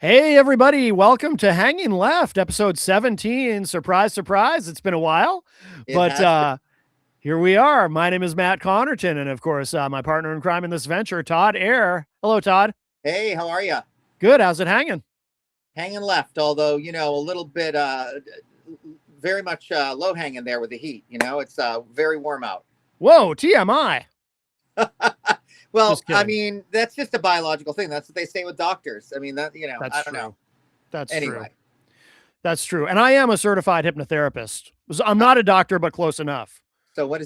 Hey, everybody. Welcome to Hanging Left, episode 17. Surprise, surprise. It's been a while, It but has been. here we are. My name is Matt Connerton, and of course, my partner in crime in this venture, Todd Ayer. Hello, Todd. Hey, how are you? Good. How's it hanging? Hanging left, although a little bit, very much low hanging there with the heat. It's very warm out. Whoa, TMI. Well, Just I kidding. mean, that's just a biological thing. That's what they say with doctors. I mean, That's I don't know. true. That's true. Anyway, That's true. And I am a certified hypnotherapist. I'm not a doctor, but close enough. so what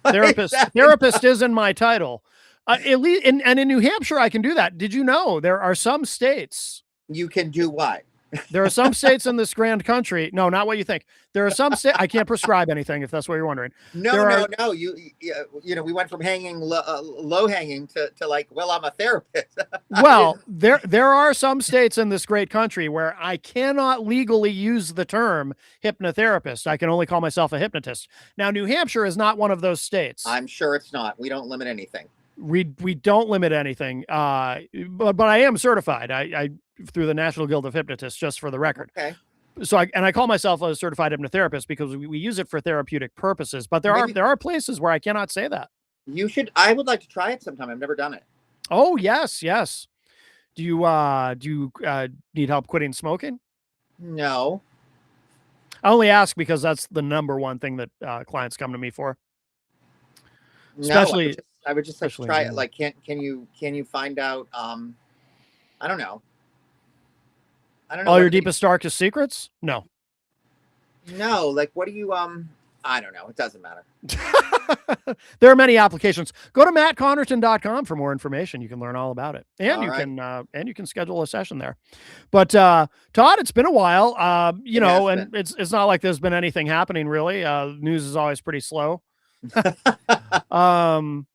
Therapist. exactly? Therapist is in my title. At least, and in New Hampshire, I can do that. Did you know there are some states? You can do what? There are some states in this grand country. No, not what you think. There are some states. I can't prescribe anything if that's what you're wondering. No, There are, no, no. We went from low hanging to like, well, I'm a therapist. I well, didn't. there are some states in this great country where I cannot legally use the term hypnotherapist. I can only call myself a hypnotist. Now, New Hampshire is not one of those states. I'm sure it's not. We don't limit anything. We don't limit anything. But I am certified. I through the National Guild of Hypnotists, just for the record. Okay. So I call myself a certified hypnotherapist because we use it for therapeutic purposes. But Maybe there are places where I cannot say that. you should. I would like to try it sometime. I've never done it. Oh yes, yes. Do you need help quitting smoking? No, I only ask because that's the number one thing that clients come to me for, no. especially I would just like to especially in try it. general. Like, can you find out? I don't know. I don't know All your what they. deepest darkest secrets? No. No, like what do you? I don't know. It doesn't matter. There are many applications. Go to mattconnerton.com for more information. You can learn all about it. All right. And you can schedule a session there. But Todd, it's been a while. It has And been. it's not like there's been anything happening really. News is always pretty slow. Um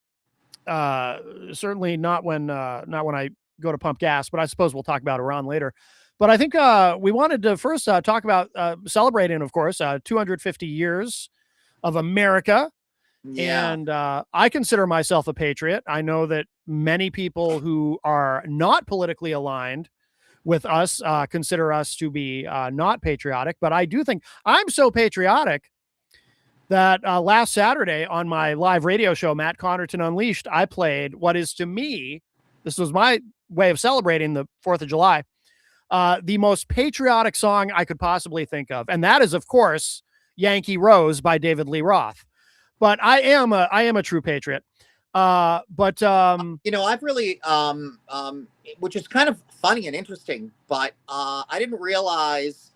Certainly not when I go to pump gas, but I suppose we'll talk about Iran later. But I think we wanted to first talk about celebrating, of course, 250 years of America. Yeah. And I consider myself a patriot. I know that many people who are not politically aligned with us consider us to be not patriotic. But I do think I'm so patriotic that last Saturday on my live radio show, Matt Connerton Unleashed, I played what is to me, this was my way of celebrating the 4th of July, the most patriotic song I could possibly think of. And that is, of course, Yankee Rose by David Lee Roth. But I am a true patriot. But I've really which is kind of funny and interesting, but I didn't realize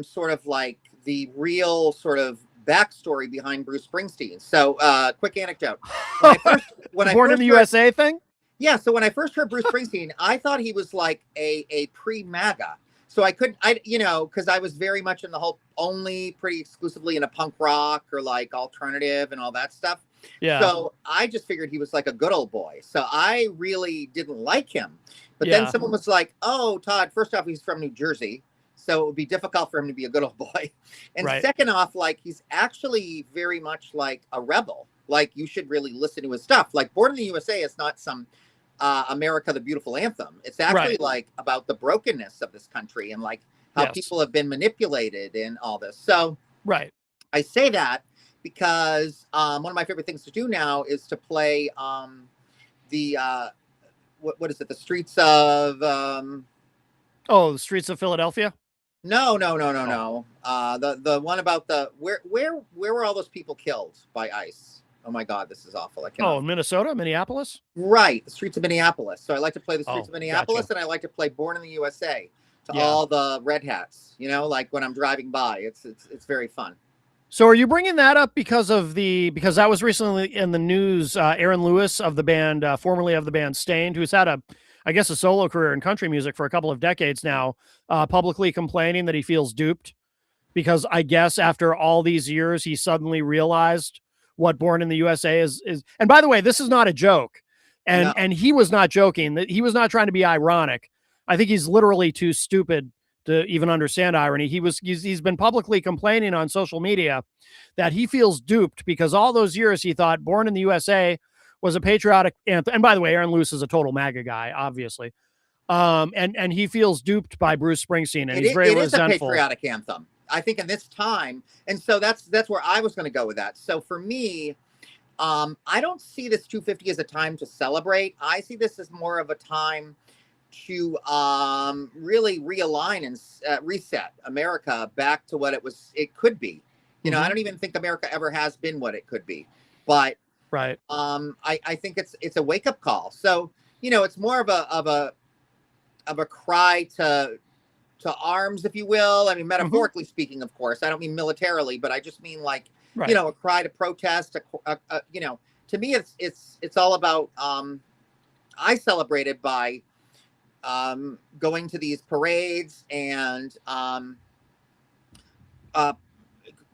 sort of like the real sort of backstory behind Bruce Springsteen. So, quick anecdote: when the I Born in first the heard, USA thing. yeah, so when I first heard Bruce Springsteen, I thought he was like a pre MAGA. So I couldn't, because I was very much in the whole only pretty exclusively in a punk rock or like alternative and all that stuff. Yeah, So I just figured he was like a good old boy. So I really didn't like him. But then yeah, someone was like, "Oh, Todd, first off, he's from New Jersey. So it would be difficult for him to be a good old boy. And right, second off, like he's actually very much like a rebel. Like you should really listen to his stuff. Like Born in the USA is not some America the Beautiful anthem. It's actually right, like about the brokenness of this country and like how yes, people have been manipulated and all this. So right. I say that because one of my favorite things to do now is to play the what is it? The streets of Oh, the streets of Philadelphia. no, no, no, no, Oh, no. The one about the where were all those people killed by ICE? Oh my God, this is awful. I cannot. oh, Minnesota, Minneapolis. Right, the streets of Minneapolis. So I like to play the streets Oh, of gotcha. Minneapolis, and I like to play Born in the USA to Yeah. all the red hats. Like when I'm driving by, it's very fun. So are you bringing that up because that was recently in the news? Aaron Lewis of the band, formerly of the band Stained, who's had I guess, a solo career in country music for a couple of decades now, publicly complaining that he feels duped because I guess after all these years, he suddenly realized what Born in the USA is. And by the way, this is not a joke. No, And he was not joking, that he was not trying to be ironic. I think he's literally too stupid to even understand irony. He's been publicly complaining on social media that he feels duped because all those years he thought Born in the USA was a patriotic anthem. And by the way, Aaron Lewis is a total MAGA guy, obviously. And he feels duped by Bruce Springsteen, and he's very It is a resentful. patriotic anthem, I think, in this time. And so that's where I was going to go with that. So for me, I don't see this 250 as a time to celebrate. I see this as more of a time to really realign and reset America back to what it could be. You know, I don't even think America ever has been what it could be, but Right. I think it's a wake up call. So, you know, it's more of a cry to arms, if you will. I mean, metaphorically speaking, of course. I don't mean militarily, but I just mean like, Right. you know, a cry to protest. You know, to me, it's all about. I celebrated by going to these parades and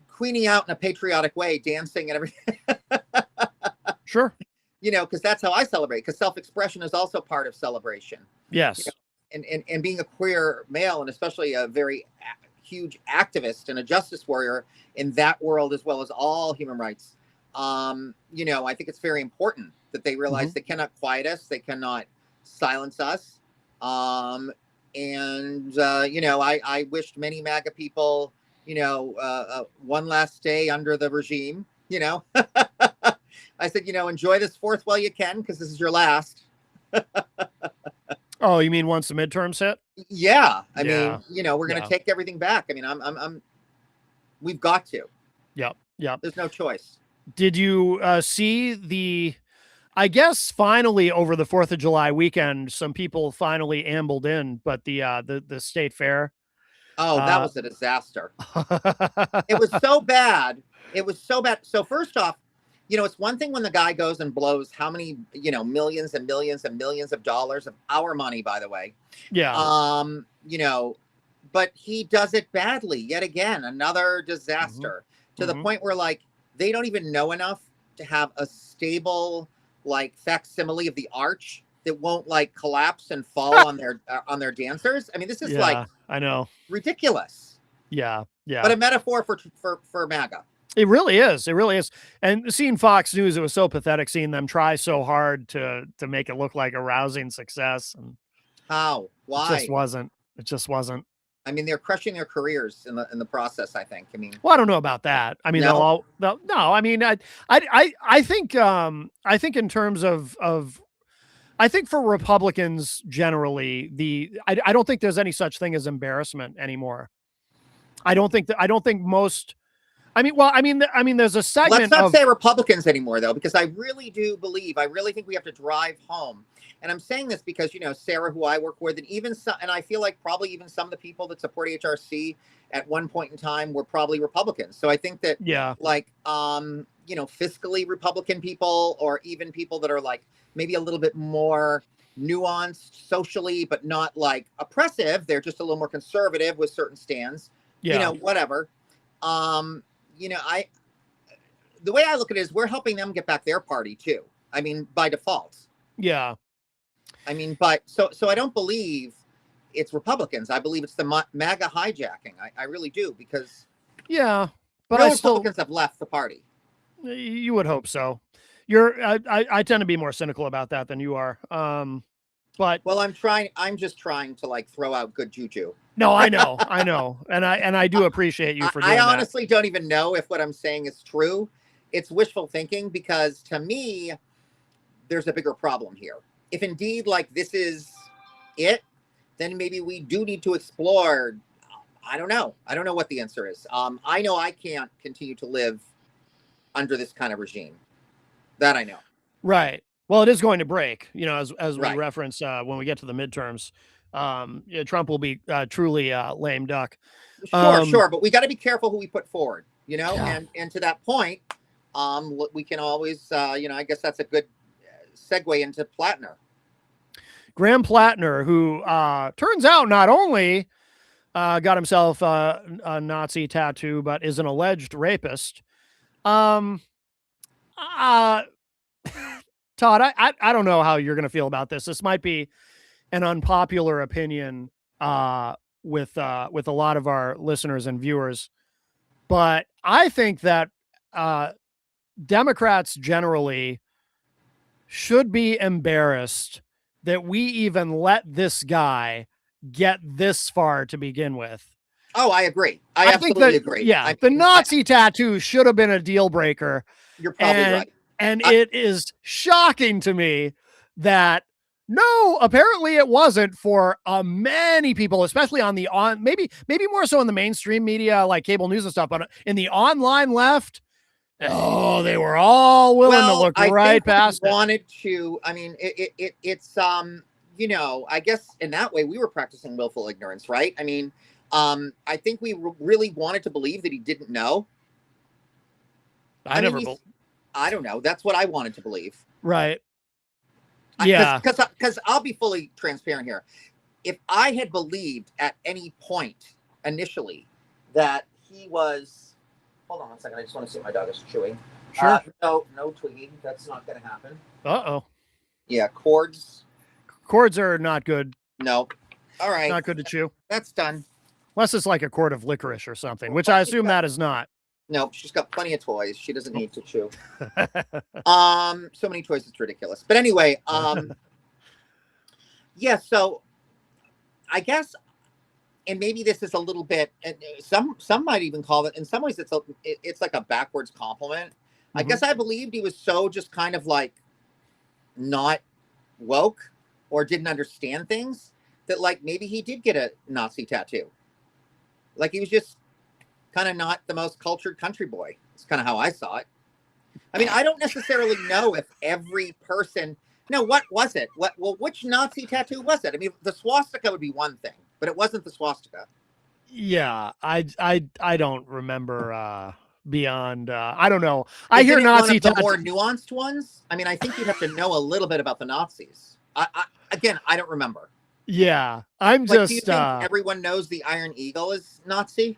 queening out in a patriotic way, dancing and everything. Sure. You know, because that's how I celebrate. Because self-expression is also part of celebration. Yes. You know, and being a queer male, and especially a very huge activist and a justice warrior in that world, as well as all human rights, you know, I think it's very important that they realize they cannot quiet us, they cannot silence us. You know, I wished many MAGA people, you know, one last day under the regime, you know. I said, you know, enjoy this fourth while you can, because this is your last. Oh, you mean once the midterms hit? Yeah. I mean, you know, we're going to take everything back. I mean, we've got to. Yep. Yep. There's no choice. Did you see I guess finally over the 4th of July weekend, some people finally ambled in, but the state fair. Oh, that was a disaster. It was so bad. It was so bad. So first off, you know, it's one thing when the guy goes and blows how many, you know, millions and millions and millions of dollars of our money, by the way. Yeah. You know, but he does it badly yet again. Another disaster to the point where, like, they don't even know enough to have a stable, like, facsimile of the arch that won't like collapse and fall on their dancers. I mean, this is like, I know, ridiculous. Yeah. But a metaphor for MAGA. It really is. It really is. And seeing Fox News, it was so pathetic seeing them try so hard to make it look like a rousing success. And how? Why? It just wasn't. I mean, they're crushing their careers in the process, I think. I mean, well, I don't know about that. I mean, no. I mean, I think in terms of I think for Republicans generally, I don't think there's any such thing as embarrassment anymore. I don't think most. I mean, there's a segment. Let's not say Republicans anymore, though, because I really do believe, I really think we have to drive home. And I'm saying this because, you know, Sarah, who I work with, and even some, and I feel like probably even some of the people that support HRC at one point in time were probably Republicans. So I think that, like, you know, fiscally Republican people, or even people that are like maybe a little bit more nuanced socially, but not like oppressive. They're just a little more conservative with certain stands, you know, whatever. You know, the way I look at it is we're helping them get back their party too. I mean, by default. Yeah. I mean, but so I don't believe it's Republicans. I believe it's the MAGA hijacking. I really do, because but no Republicans have left the party. You would hope so. I tend to be more cynical about that than you are. But well, I'm just trying to like throw out good juju. No, I know. And I do appreciate you for doing that. I honestly don't even know if what I'm saying is true. It's wishful thinking, because to me, there's a bigger problem here. If indeed, like, this is it, then maybe we do need to explore. I don't know. I don't know what the answer is. I know I can't continue to live under this kind of regime. That I know. Right. Well, it is going to break, you know, as we reference when we get to the midterms. Trump will be truly lame duck. Sure. But we got to be careful who we put forward, you know, and to that point, we can always, you know, I guess that's a good segue into Plattner. Graham Plattner, who turns out not only got himself a Nazi tattoo, but is an alleged rapist. Todd, I don't know how you're going to feel about this. This might be an unpopular opinion with a lot of our listeners and viewers, but I think that Democrats generally should be embarrassed that we even let this guy get this far to begin with. Oh, I agree. I think absolutely that, agree. yeah, I the mean, Nazi tattoo should have been a deal breaker. you're probably And right. I, it is shocking to me that no, apparently it wasn't for many people, especially on the maybe more so in the mainstream media like cable news and stuff, but in the online left, oh, they were all willing to well, look I right think we past it. wanted to. I mean, it's you know, I guess in that way we were practicing willful ignorance, right? I mean, I think we really wanted to believe that he didn't know. I I mean, never, I don't know. That's what I wanted to believe. right. Yeah. Because I'll be fully transparent here. If I had believed at any point initially that he was, hold on one second. I just want to see if my dog is chewing. Sure. No, no tweeting. That's not going to happen. Uh-oh. Yeah, cords. Cords are not good. No. All right. Not good to chew. That's done. Unless it's like a quart of licorice or something, which I assume that is not. No, she's got plenty of toys. She doesn't need to chew. So many toys, it's ridiculous. But anyway, yeah, so I guess, and maybe this is a little bit, and some might even call it, in some ways it's like a backwards compliment. I guess I believed he was so just kind of like not woke or didn't understand things that like maybe he did get a Nazi tattoo. Like he was just kind of not the most cultured country boy. It's kind of how I saw it. I mean, I don't necessarily know if every person. No, what was it? Well, which Nazi tattoo was it? I mean, the swastika would be one thing, but it wasn't the swastika. Yeah, I don't remember beyond. I don't know. I Is hear it Nazi one of the more nuanced ones. I mean, I think you'd have to know a little bit about the Nazis. Again, I don't remember. Yeah, I'm like, just. Do you think everyone knows the Iron Eagle is Nazi?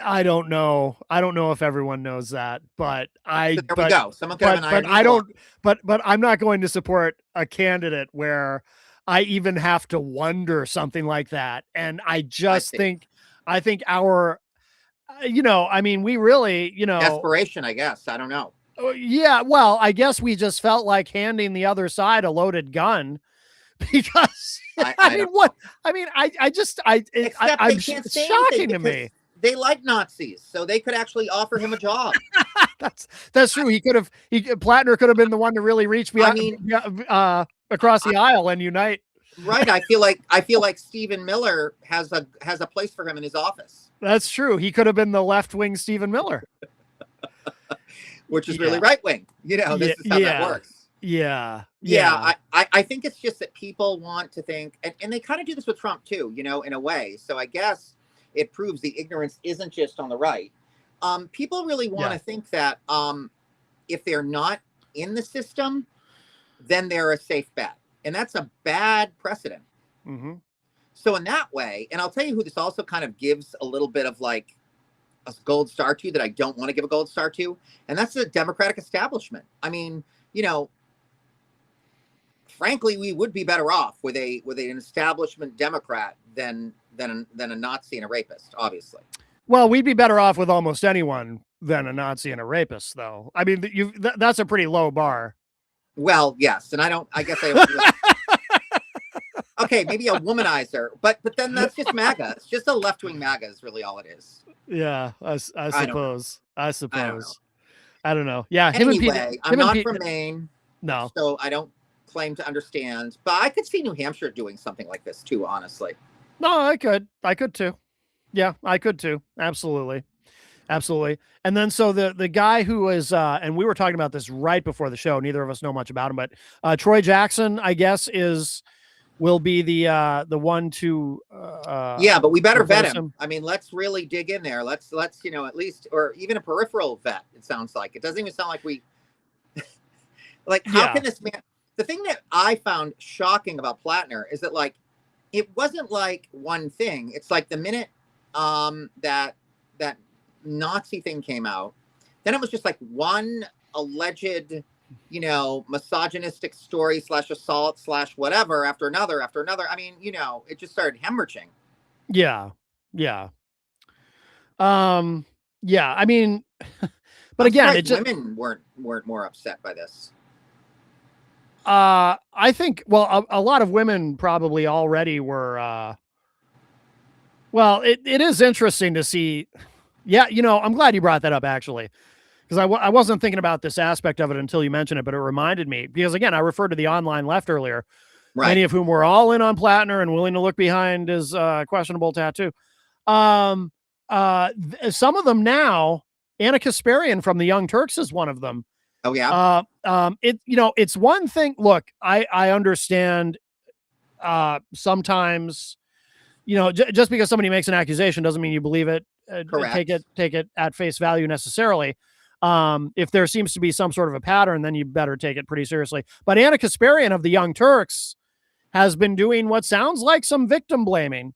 I don't know. I don't know if everyone knows that, but So there we go. Someone could have an Iron Eagle. I don't. But I'm not going to support a candidate where I even have to wonder something like that. And I just think, I think our, you know, I mean, we really, you know, desperation. I guess I don't know. Yeah, well, I guess we just felt like handing the other side a loaded gun because I mean, what? I mean, I'm it's shocking to me. They like Nazis, so they could actually offer him a job. That's true. Plattner could have been the one to really reach across the aisle and unite. Right. I feel like Stephen Miller has a place for him in his office. That's true. He could have been the left-wing Stephen Miller. Which is really right-wing. You know, this is how that works. Yeah. I think it's just that people want to think, and they kind of do this with Trump too, you know, in a way. So I guess it proves the ignorance isn't just on the right. People really want to think that if they're not in the system, then they're a safe bet. And that's a bad precedent. So in that way, and I'll tell you who this also kind of gives a little bit of like a gold star to that I don't want to give a gold star to, and that's the Democratic establishment. I mean, you know, frankly, we would be better off with an establishment Democrat than a Nazi and a rapist, obviously. Well, we'd be better off with almost anyone than a Nazi and a rapist, though. I mean, that's a pretty low bar. Well, yes, and I guess I don't. Okay, maybe a womanizer, but then that's just MAGA. It's just a left-wing MAGA is really all it is. Yeah, I suppose. I suppose. I don't know. Yeah. Anyway, I'm not from Maine. No. So I don't claim to understand, but I could see New Hampshire doing something like this too, honestly. No, I could too. Yeah, I could too. Absolutely. And then so the guy who is and we were talking about this right before the show, neither of us know much about him, but Troy Jackson, I guess, will be the one to yeah, but we better vet him. I mean, let's really dig in there. Let's you know, at least, or even a peripheral vet, it sounds like. It doesn't even sound like we like how can this man. The thing that I found shocking about Plattner is that like it wasn't like one thing. It's like the minute that Nazi thing came out, then it was just like one alleged, you know, misogynistic story / assault / whatever after another. I mean, you know, it just started hemorrhaging. Yeah. I mean, but again, women weren't more upset by this. I think, well, a lot of women probably already were, well, it is interesting to see. Yeah, I'm glad you brought that up actually, because I wasn't thinking about this aspect of it until you mentioned it, but it reminded me because again, I referred to the online left earlier, Right. many of whom were all in on Plattner and willing to look behind his questionable tattoo. Um, some of them now, Anna Kasparian from the Young Turks is one of them. Oh yeah. It's one thing. Look, I understand. Sometimes, just because somebody makes an accusation doesn't mean you believe it. Take Correct. it at face value necessarily. If there seems to be some sort of a pattern, then you better take it pretty seriously. But Anna Kasparian of the Young Turks has been doing what sounds like some victim blaming.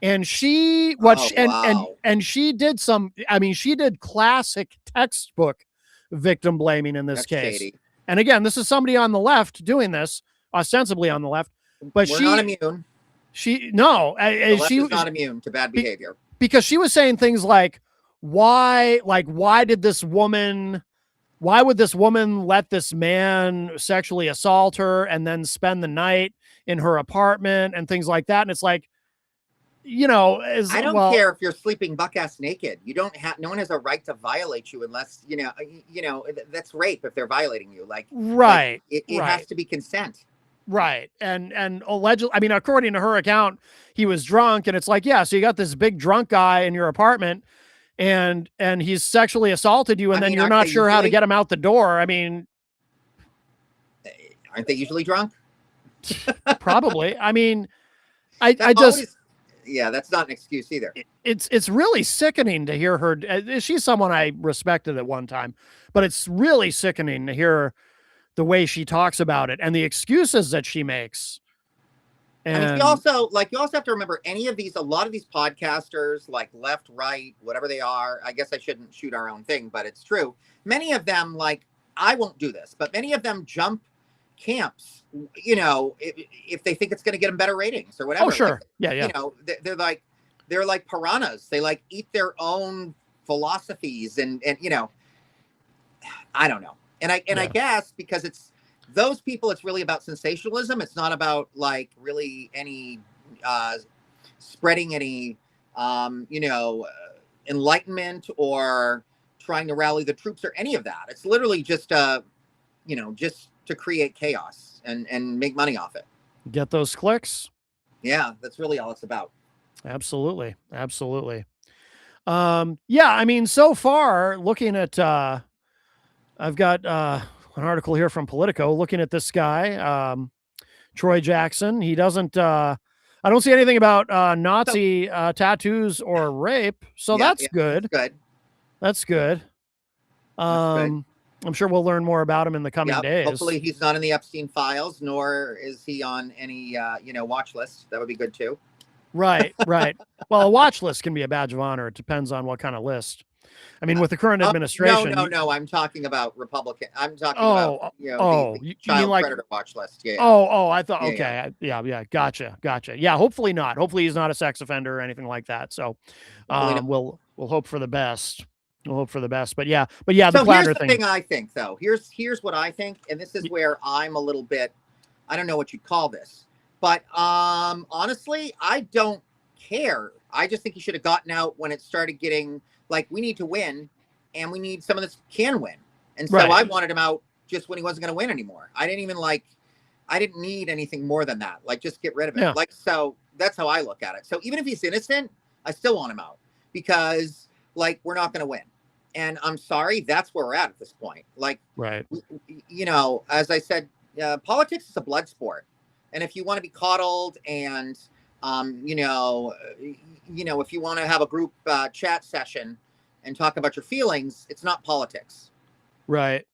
And Oh wow. and she did she did classic textbook victim blaming in this That's case. shady. And again, this is somebody on the left doing this, ostensibly on the left, but We're not immune. she no, The left she is not immune to bad behavior. because she was saying things like, why would this woman let this man sexually assault her and then spend the night in her apartment and things like that? And it's like, as I don't well, care if you're sleeping buck ass naked. You don't have. No one has a right to violate you unless that's rape if they're violating you. right, It has to be consent. right. And allegedly, according to her account, he was drunk, and it's like, yeah, so you got this big drunk guy in your apartment, and he's sexually assaulted you, and then you're not sure how to get him out the door. Aren't they usually drunk? Probably. Yeah, that's not an excuse either. It's really sickening to hear her. She's someone I respected at one time, but it's really sickening to hear the way she talks about it and the excuses that she makes. And you also have to remember a lot of these podcasters, like left, right, whatever they are. I guess I shouldn't shoot our own thing, but it's true. Many of them, I won't do this, but many of them jump camps, if they think it's going to get them better ratings or whatever. Oh, sure. Yeah. They're like piranhas. They eat their own philosophies and I don't know. And I guess because it's those people, it's really about sensationalism. It's not about really any spreading any enlightenment or trying to rally the troops or any of that. It's literally just just to create chaos and make money off it. Get those clicks. Yeah, that's really all it's about. Absolutely. So far looking at I've got an article here from Politico looking at this guy, Troy Jackson. He doesn't I don't see anything about Nazi tattoos or rape, so that's good. That's good. I'm sure we'll learn more about him in the coming days. Hopefully he's not in the Epstein files, nor is he on any watch list. That would be good too. Right. Well, a watch list can be a badge of honor. It depends on what kind of list. With the current administration. No. I'm talking about Republican. I'm talking about the child predator watch list. Yeah. I thought okay. Yeah. Gotcha. Yeah. Hopefully not. Hopefully he's not a sex offender or anything like that. So, we'll hope for the best. But yeah, the Plattner thing. I think though. Here's what I think, and this is where I'm a little bit. I don't know what you'd call this, but honestly, I don't care. I just think he should have gotten out when it started getting we need to win, and we need someone that can win. And so I wanted him out just when he wasn't going to win anymore. I didn't even I didn't need anything more than that. Just get rid of it. Yeah. So that's how I look at it. So even if he's innocent, I still want him out because we're not going to win. And I'm sorry, that's where we're at this point. Right. As I said, politics is a blood sport. And if you want to be coddled and, if you want to have a group chat session and talk about your feelings, it's not politics. Right.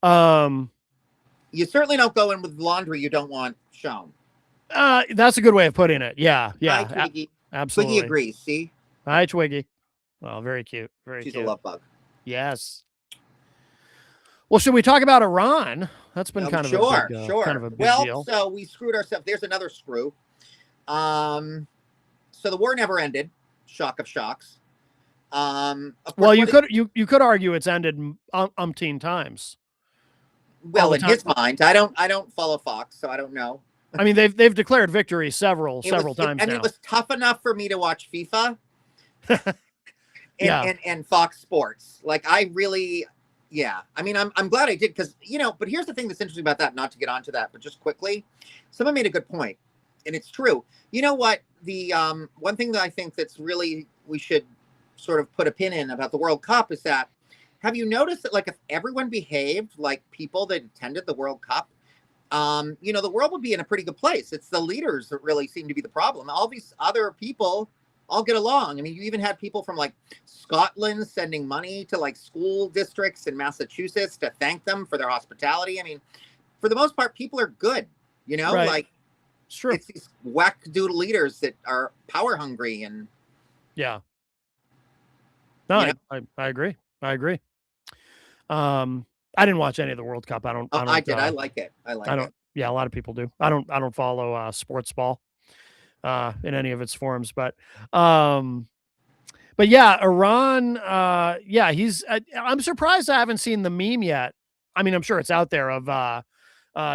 You certainly don't go in with laundry you don't want shown. That's a good way of putting it. Yeah. Hi, Twiggy. Absolutely. Twiggy agrees. See? Hi, Twiggy. Well, very cute. She's a love bug. Yes. Well, should we talk about Iran? That's been kind of a big deal. So we screwed ourselves. There's another screw. So the war never ended. Shock of shocks. Well, you could argue it's ended umpteen times. Well, the in time. his mind, I don't follow Fox, so I don't know. I mean, they've declared victory several It was, times and now. it was tough enough for me to watch FIFA and Yeah. and Fox Sports. Like I really, yeah. I mean, I'm glad I did because But here's the thing that's interesting about that. Not to get onto that, but just quickly, someone made a good point, and it's true. You know what? The one thing that I think that's really we should sort of put a pin in about the World Cup is that have you noticed that like if everyone behaved like people that attended the World Cup, the world would be in a pretty good place. It's the leaders that really seem to be the problem. All these other people all get along. I mean, you even had people from like Scotland sending money to like school districts in Massachusetts to thank them for their hospitality. I mean, for the most part, people are good, Right. like It's true. it's these whack-doodle leaders that are power hungry and Yeah. No, you know, I agree. I agree. I didn't watch any of the World Cup. I don't. I did. I like it. I like I it. don't. Yeah, a lot of people do. I don't follow sports ball in any of its forms, but yeah, Iran. Yeah, he's. I'm surprised I haven't seen the meme yet. I mean, I'm sure it's out there of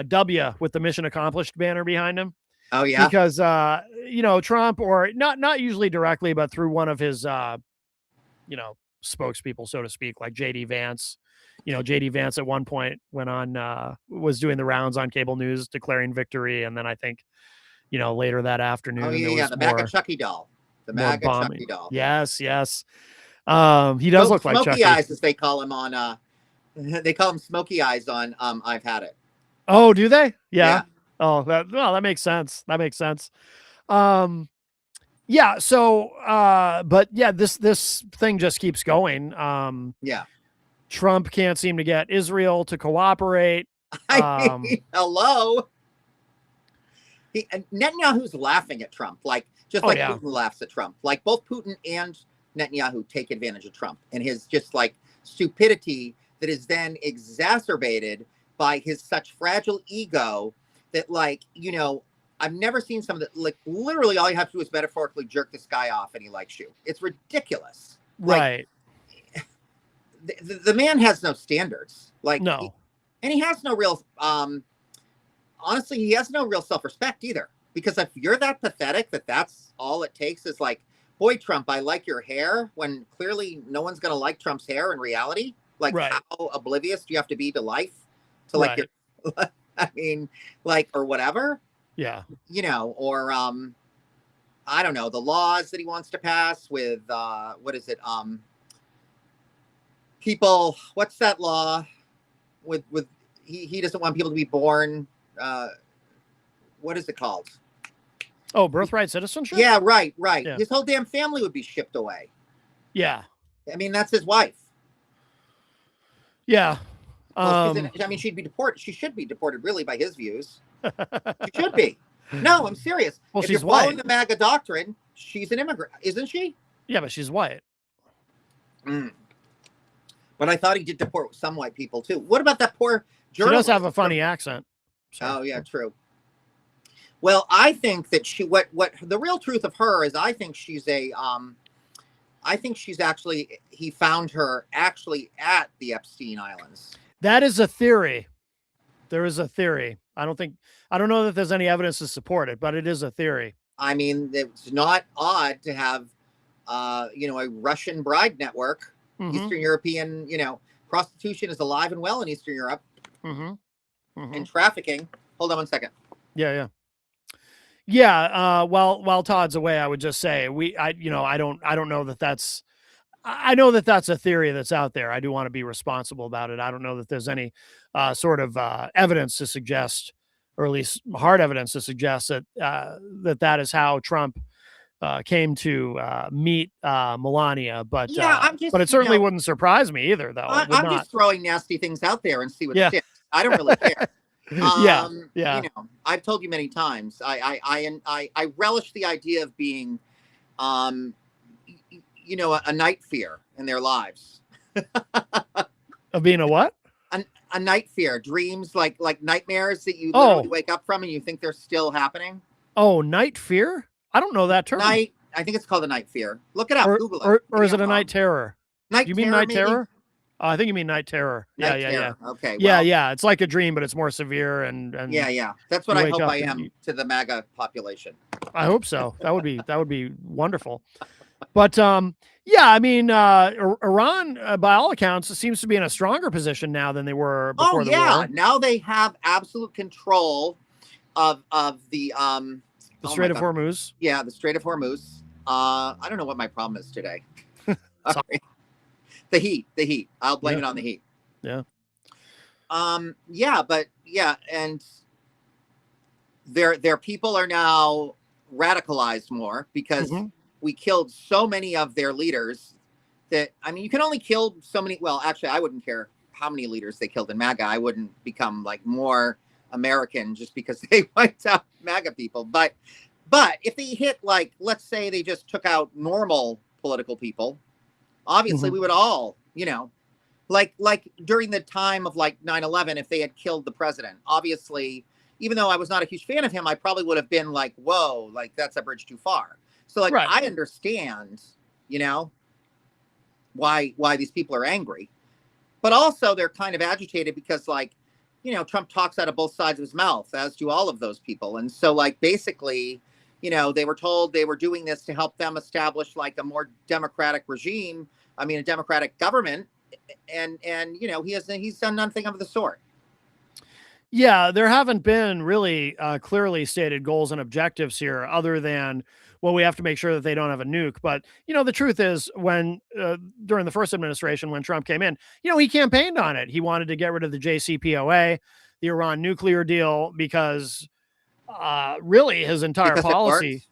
W with the mission accomplished banner behind him Oh yeah. because Trump, or not usually directly, but through one of his spokespeople, so to speak, like JD Vance. JD Vance at one point went on, was doing the rounds on cable news declaring victory. And then I think, later that afternoon, Oh there yeah. was The more, MAGA Chucky doll. The more MAGA bombing. Chucky doll. Yes, yes. He does look like Smoky Chucky. Eyes, as they call him on. They call him Smoky Eyes on. I've had it. Oh, do they? Yeah. Yeah. Oh, that makes sense. That makes sense. Yeah. So, but yeah, this thing just keeps going. Yeah. Trump can't seem to get Israel to cooperate. I mean, hello. Netanyahu's laughing at Trump, just like yeah. Putin laughs at Trump. Like both Putin and Netanyahu take advantage of Trump and his just like stupidity that is then exacerbated by his such fragile ego that I've never seen someone that like literally all you have to do is metaphorically jerk this guy off and he likes you. It's ridiculous. Right. The man has no standards. No. And he has no real honestly, he has no real self-respect either. Because if you're that pathetic that's all it takes is like, boy, Trump, I like your hair, when clearly no one's going to like Trump's hair in reality. Like, right. How oblivious do you have to be to life? To like right. your, I mean, like, or whatever. Yeah. Or I don't know, the laws that he wants to pass with what is it? People, what's that law with he doesn't want people to be born what is it called? Oh, birthright citizenship? Yeah, right. Yeah. His whole damn family would be shipped away. Yeah. I mean, that's his wife. Yeah. Well, she'd be deported. She should be deported, really, by his views. She should be. No, I'm serious. Well, if she's you're following white. the MAGA doctrine, she's an immigrant, isn't she? Yeah, but she's white. But I thought he did deport some white people too. What about that poor She journalist? does have a funny accent. So. Oh yeah, true. Well, I think that what the real truth of her is, I think she's actually, he found her actually at the Epstein Islands. That is a theory. There is a theory. I don't know that there's any evidence to support it, but it is a theory. I mean, it's not odd to have, a Russian bride network. Mm-hmm. Eastern European, prostitution is alive and well in Eastern Europe. Mm-hmm. Mm-hmm. And trafficking. Hold on one second. Yeah. While Todd's away, I would just say I don't know that that's. I know that that's a theory that's out there. I do want to be responsible about it. I don't know that there's any sort of evidence to suggest, or at least hard evidence to suggest that that is how Trump came to meet Melania. But but it certainly wouldn't surprise me either, though. I'm just throwing nasty things out there and see what sticks. I don't really care. Yeah. I've told you many times. I relish the idea of being, a night fear in their lives. Of being a what? A night fear, dreams like nightmares that you literally wake up from and you think they're still happening. Oh, night fear? I don't know that term. I think it's called a night fear. Look it up. Google it. Or is it a night terror? Night you mean night terror? I think you mean night terror. Yeah, Night yeah, yeah. terror. Okay, Yeah, well, yeah. It's like a dream, but it's more severe, and yeah. That's what you I wake hope up I and am to the MAGA population. I hope so. That would be wonderful. But yeah, I mean, Iran, by all accounts, seems to be in a stronger position now than they were Oh before the yeah, war. now they have absolute control of the The oh my Strait of god, Hormuz. yeah, the Strait of Hormuz. I don't know what my problem is today. So, Okay. The heat. I'll blame yeah, it on the heat. yeah. Yeah, but yeah, and their people are now radicalized more because Hmm. we killed so many of their leaders that, I mean, you can only kill so many. Well, actually, I wouldn't care how many leaders they killed in MAGA. I wouldn't become like more American just because they wiped out MAGA people. But if they hit, like, let's say they just took out normal political people, obviously Hmm. we would all, like during the time of like 9/11, if they had killed the president, obviously, even though I was not a huge fan of him, I probably would have been like, whoa, like that's a bridge too far. So like Right. I understand, you know, why these people are angry, but also they're kind of agitated because, like, Trump talks out of both sides of his mouth, as do all of those people. And so, like, basically, they were told they were doing this to help them establish like a more democratic regime. I mean, a democratic government, and he's done nothing of the sort. Yeah, there haven't been really clearly stated goals and objectives here, other than, well, we have to make sure that they don't have a nuke. But the truth is, when during the first administration, when Trump came in, he campaigned on it. He wanted to get rid of the JCPOA, the Iran nuclear deal, because really his entire Because it policy. worked.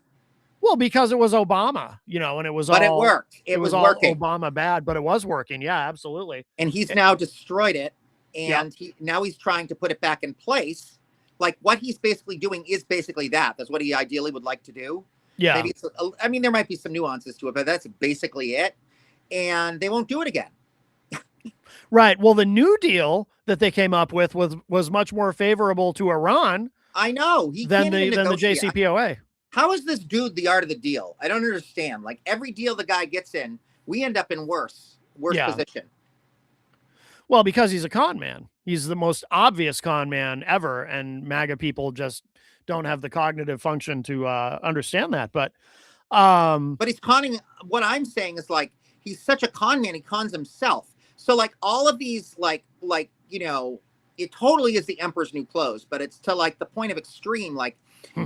Well, because it was Obama, and it was But it all worked. it It was was all working. Obama bad, but it was working. Yeah, absolutely. And he's It- now destroyed it, yeah, and now he's trying to put it back in place. Like, what he's basically doing is basically that's what he ideally would like to do. yeah. Maybe I mean, there might be some nuances to it, but that's basically it. And they won't do it again. Right. Well, the New Deal that they came up with was much more favorable to Iran I know he than can't even the negotiate. JCPOA. How is this dude the art of the deal? I don't understand. Like, every deal the guy gets in, we end up in worse Yeah. position. Well, because he's a con man. He's the most obvious con man ever, and MAGA people just don't have the cognitive function to understand that. But he's conning. What I'm saying is, like, he's such a con man. He cons himself. So, like, all of these, it totally is the emperor's new clothes, but it's to, like, the point of extreme. Like,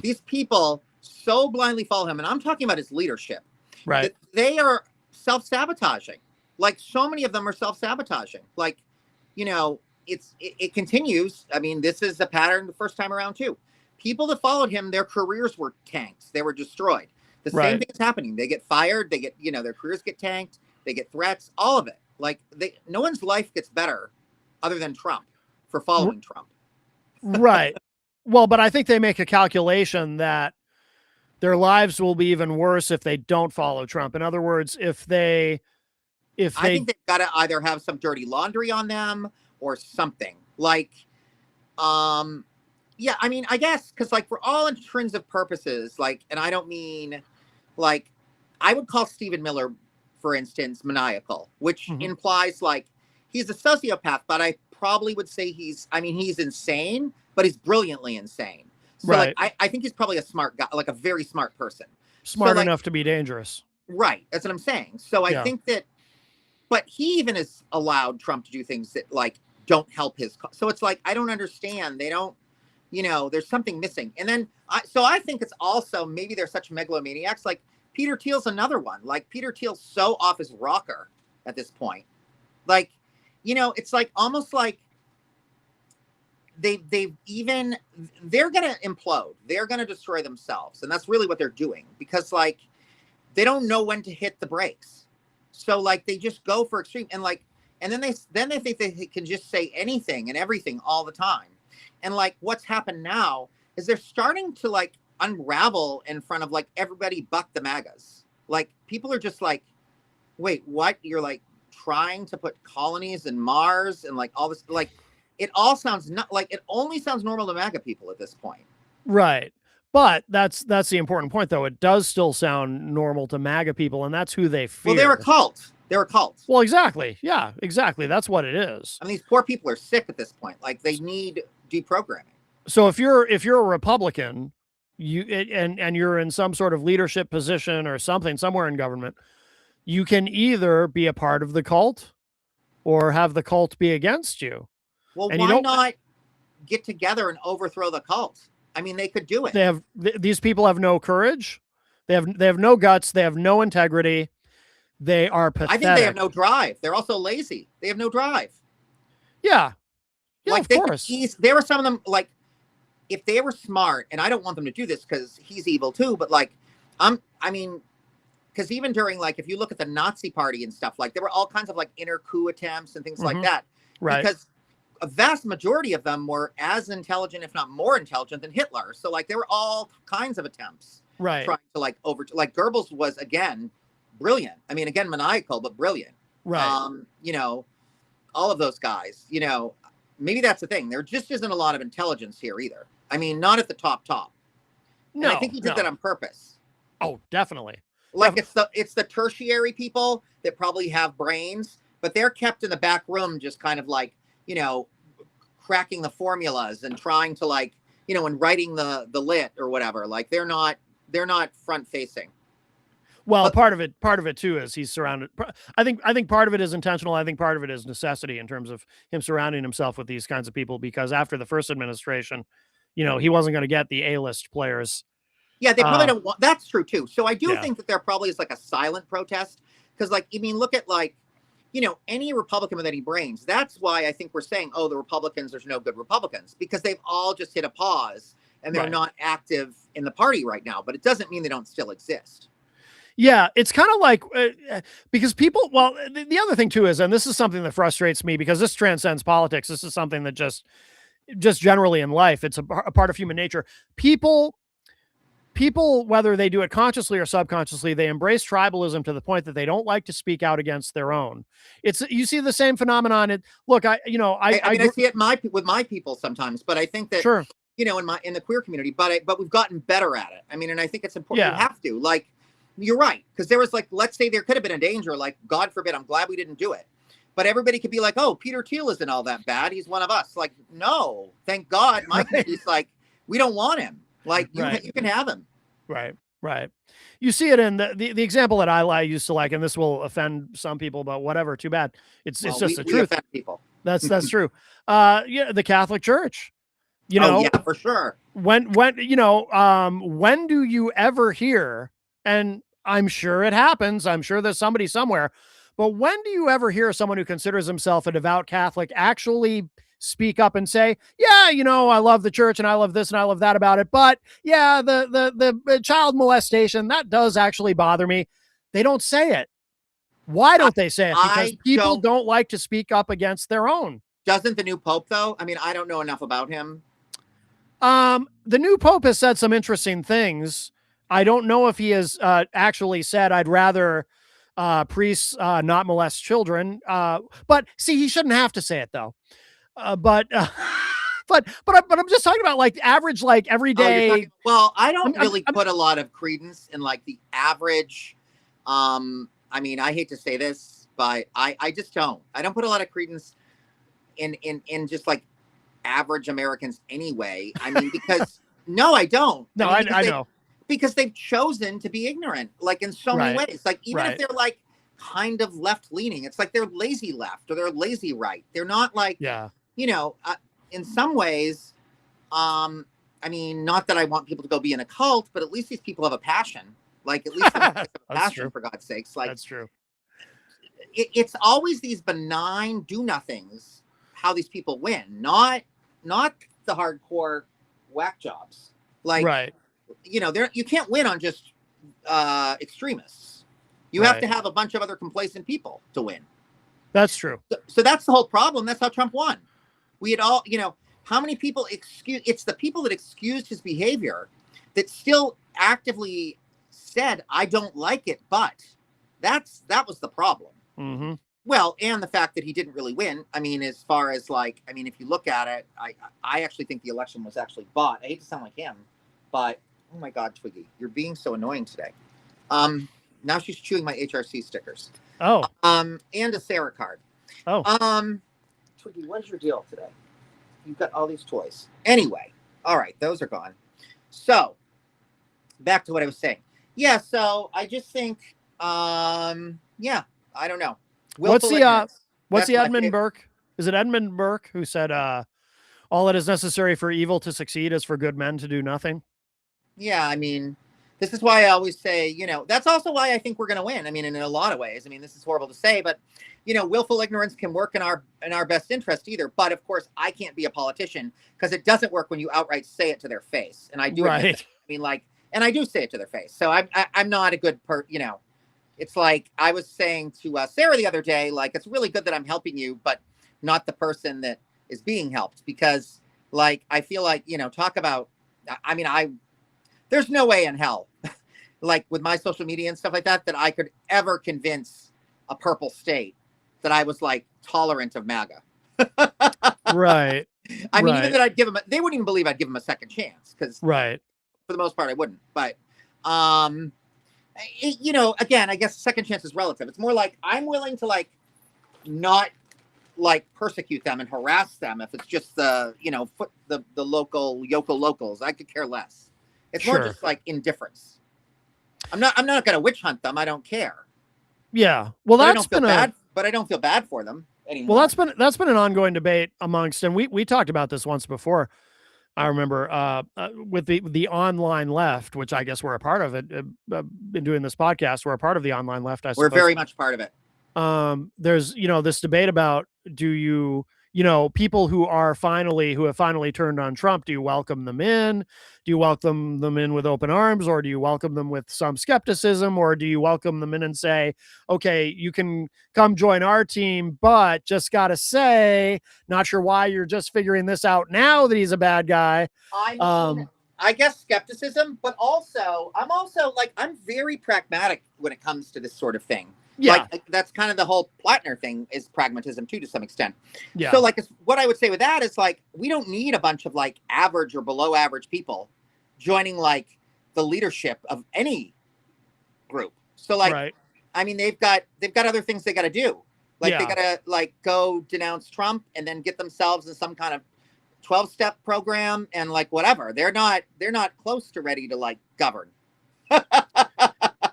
these people so blindly follow him, and I'm talking about his leadership. right. That they are self-sabotaging. Like, so many of them are self-sabotaging. Like, it continues. I mean, this is a pattern the first time around too. People that followed him, their careers were tanked. They were destroyed. The same thing is happening. They get fired. They get, their careers get tanked. They get threats. All of it. Like, no one's life gets better other than Trump for following Trump. Right. Well, but I think they make a calculation that their lives will be even worse if they don't follow Trump. In other words, I think they've got to either have some dirty laundry on them or something. Like, yeah, I mean, I guess, because, like, for all intrinsic purposes, like, and I don't mean, like, I would call Stephen Miller, for instance, maniacal, which implies, like, he's a sociopath, but I probably would say he's insane, but he's brilliantly insane. So, right. like, I think he's probably a smart guy, like a very smart person. Smart enough to be dangerous. Right. That's what I'm saying. So I think that, but he even has allowed Trump to do things that, like, don't help his. So it's like, I don't understand. They don't, there's something missing. And then, I think it's also, maybe they're such megalomaniacs. Like, Peter Thiel's another one. Like, Peter Thiel's so off his rocker at this point. Like, it's like almost like they're going to implode. They're going to destroy themselves. And that's really what they're doing, because, like, they don't know when to hit the brakes. So, like, they just go for extreme, and, like, and then they think they can just say anything and everything all the time. And, like, what's happened now is they're starting to, like, unravel in front of, like, everybody but the MAGAs. Like, people are just like, wait, what? You're, like, trying to put colonies in Mars and, like, all this, like, it all sounds not like, it only sounds normal to MAGA people at this point. Right. But that's the important point, though. It does still sound normal to MAGA people, and that's who they fear. Well, they're a cult. They're a cult. Well, exactly. Yeah, exactly. That's what it is. I mean, these poor people are sick at this point. Like they need deprogramming. So if you're a Republican, and you're in some sort of leadership position or something somewhere in government, you can either be a part of the cult or have the cult be against you. Well, And why not get together and overthrow the cult? I mean, they could do it. These people have no courage. They have no guts. They have no integrity. They are pathetic. I think they have no drive. They're also lazy. They have no drive. Yeah. Yeah, like of they course. There were some of them, like, if they were smart, and I don't want them to do this because he's evil too, but like, I mean, because even during, like, if you look at the Nazi party and stuff, like there were all kinds of like inner coup attempts and things like that. Right. Because a vast majority of them were as intelligent, if not more intelligent than Hitler. So like there were all kinds of attempts. Right. Trying to like like Goebbels was, again, brilliant. I mean, again, maniacal, but brilliant. Right. You know, all of those guys, you know, maybe that's the thing. There just isn't a lot of intelligence here either. I mean, not at the top. No, and I think he did that on purpose. Oh, definitely. Like it's the tertiary people that probably have brains, but they're kept in the back room, just kind of like, you know, cracking the formulas and trying to, like, you know, and writing the lit or whatever. Like they're not front facing. Well, but part of it too is he's surrounded. I think part of it is intentional. I think part of it is necessity in terms of him surrounding himself with these kinds of people, because after the first administration, you know, he wasn't going to get the A-list players. Yeah, they probably don't want. That's true too. So I do think that there probably is like a silent protest, because, like, I mean, look at, like, you know, any Republican with any brains. That's why I think we're saying, oh, the Republicans, there's no good Republicans, because they've all just hit a pause and they're not active in the party right now. But it doesn't mean they don't still exist. Yeah, it's kind of like because people. Well, the other thing too is, and this is something that frustrates me because this transcends politics. This is something that just generally in life, it's a part of human nature. People, whether they do it consciously or subconsciously, they embrace tribalism to the point that they don't like to speak out against their own. You see the same phenomenon. Look, I mean, I see it with my people sometimes, but I think that, sure, you know, in the queer community, but we've gotten better at it. I mean, and I think it's important. You have to, like, you're right, because there was, like, let's say there could have been a danger, like, God forbid, I'm glad we didn't do it. But everybody could be like, oh, Peter Thiel isn't all that bad. He's one of us. Like, no, thank God. My community's like, we don't want him. Like, you can have him. Right. You see it in the example that I used to like, and this will offend some people, but whatever, too bad. It's just the truth. Offend people. That's true. Yeah, the Catholic Church. You know, yeah, for sure. When you know, when do you ever hear, and I'm sure it happens, I'm sure there's somebody somewhere, but when do you ever hear someone who considers himself a devout Catholic actually speak up and say, yeah, you know, I love the church and I love this and I love that about it, but yeah, the child molestation, that does actually bother me? They don't say it. Why don't they say it? Because people don't like to speak up against their own. Doesn't the new Pope, though? I mean, I don't know enough about him. The new Pope has said some interesting things. I don't know if he has actually said, I'd rather priests not molest children. But see, he shouldn't have to say it, though. But I'm just talking about, like, average, like, everyday. Well, I don't really put a lot of credence in, like, the average. I mean, I hate to say this, but I just don't. I don't put a lot of credence in just, like, average Americans anyway. I mean, because no, I don't. No, I know. Because they've chosen to be ignorant, like, in so many ways. Like, even if they're, like, kind of left leaning, it's like they're lazy left or they're lazy right. They're not, like, you know, in some ways, I mean, not that I want people to go be in a cult, but at least these people have a passion. Like, at least have a passion, for God's sakes. Like, that's true. It's always these benign do-nothings, how these people win, not the hardcore whack jobs. Like, you know, you can't win on just extremists. You have to have a bunch of other complacent people to win. That's true. So that's the whole problem. That's how Trump won. We had all, you know, how many people it's the people that excused his behavior that still actively said, I don't like it, but that was the problem. Mm-hmm. Well, and the fact that he didn't really win. I mean, as far as, like, I mean, if you look at it, I actually think the election was actually bought. I hate to sound like him, but oh my God, Twiggy, you're being so annoying today. Now she's chewing my HRC stickers. Oh. And a Sarah card. Oh. Twiggy, what is your deal today? You've got all these toys. Anyway, all right, those are gone. So, back to what I was saying. Yeah, so I just think, yeah, I don't know. What's the That's my Edmund favorite. Burke? Is it Edmund Burke who said, all that is necessary for evil to succeed is for good men to do nothing? Yeah, I mean, this is why I always say, you know, that's also why I think we're going to win. I mean, in a lot of ways. I mean, this is horrible to say, but you know, willful ignorance can work in our best interest either. But of course, I can't be a politician because it doesn't work when you outright say it to their face. And I do. Right. I mean, like, and I do say it to their face. So I'm not a good you know, it's like I was saying to Sarah the other day, like, it's really good that I'm helping you, but not the person that is being helped, because like, I feel like, you know, talk about, I mean, there's no way in hell, like with my social media and stuff like that, that I could ever convince a purple state that I was like tolerant of MAGA. Right. I mean, even that I'd give them, they wouldn't even believe I'd give them a second chance, because right, for the most part I wouldn't. But, you know, again, I guess second chance is relative. It's more like I'm willing to like not like persecute them and harass them if it's just the, you know, the local Yoko locals. I could care less. It's more just like indifference. I'm not going to witch hunt them. I don't care. Yeah. Well, that's been but I don't feel bad for them anymore. Well, that's been an ongoing debate amongst, and we talked about this once before. I remember with the online left, which I guess we're a part of it. Been doing this podcast, we're a part of the online left. We're very much part of it. There's, you know, this debate about, do you know, people who have finally turned on Trump, do you welcome them in? Do you welcome them in with open arms, or do you welcome them with some skepticism, or do you welcome them in and say, okay, you can come join our team, but just got to say, not sure why you're just figuring this out now that he's a bad guy. I guess skepticism, but also, I'm very pragmatic when it comes to this sort of thing. Yeah. Like, that's kind of the whole Plattner thing, is pragmatism too, to some extent. Yeah. So like, what I would say with that is like, we don't need a bunch of like average or below average people joining like the leadership of any group. So like, right. I mean, they've got other things they got to do. Like they got to like go denounce Trump and then get themselves in some kind of 12-step program and like whatever. They're not close to ready to like govern.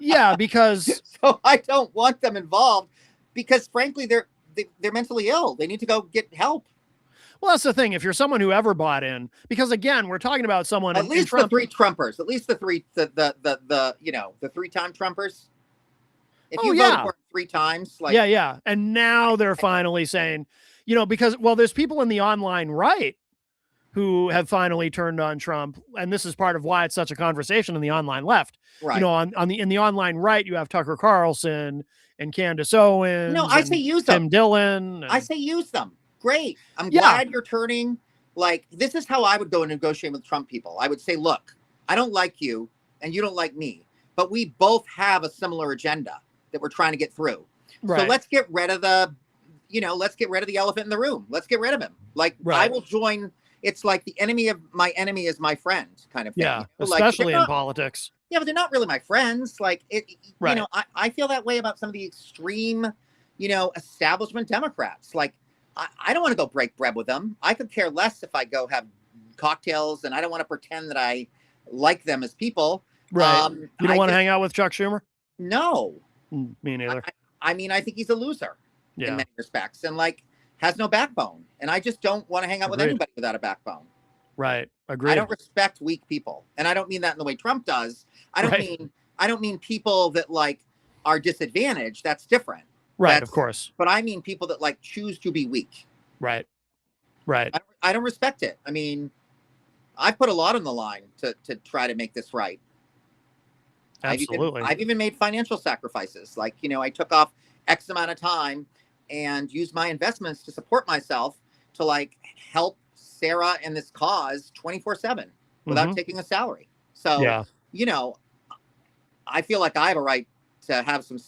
Yeah, because so I don't want them involved, because frankly they're mentally ill. They need to go get help. Well, that's the thing. If you're someone who ever bought in, because again, we're talking about someone, at least the three Trumpers, at least the three, the you know, the 3-time Trumpers. If you voted for 3 times, like yeah, and now they're finally saying, you know, because there's people in the online right who have finally turned on Trump, and this is part of why it's such a conversation in the online left. Right. You know, in the online right, you have Tucker Carlson and Candace Owens. No, I say use them. Tim Dillon. I say use them. Great. I'm glad you're turning. Like, this is how I would go and negotiate with Trump people. I would say, look, I don't like you and you don't like me, but we both have a similar agenda that we're trying to get through. Right. So let's get rid of the elephant in the room. Let's get rid of him. Like, I will join. It's like the enemy of my enemy is my friend kind of thing. Yeah, you know? especially in politics. Yeah, but they're not really my friends. Like, you know, I feel that way about some of the extreme, you know, establishment Democrats. Like, I don't want to go break bread with them. I could care less if I go have cocktails, and I don't want to pretend that I like them as people. Right. You don't want to hang out with Chuck Schumer? No. Me neither. I mean, I think he's a loser in many respects, and like has no backbone. And I just don't want to hang out with anybody without a backbone. Right. Agreed. I don't respect weak people. And I don't mean that in the way Trump does. I don't mean people that like are disadvantaged. That's different. Right, of course. But I mean people that like choose to be weak. Right. Right. I don't respect it. I mean, I've put a lot on the line to try to make this right. Absolutely. I've even made financial sacrifices. Like, you know, I took off X amount of time and used my investments to support myself to like help Sarah and this cause 24/7 without taking a salary. So, you know, I feel like I have a right to have some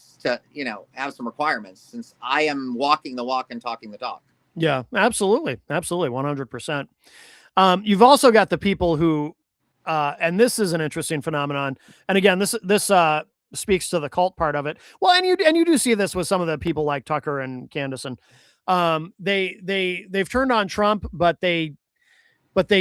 requirements, since I am walking the walk and talking the talk. Yeah, absolutely. Absolutely. 100%. You've also got the people who, and this is an interesting phenomenon. And again, this speaks to the cult part of it. Well, and you do see this with some of the people like Tucker and Candace, and they've turned on Trump, but they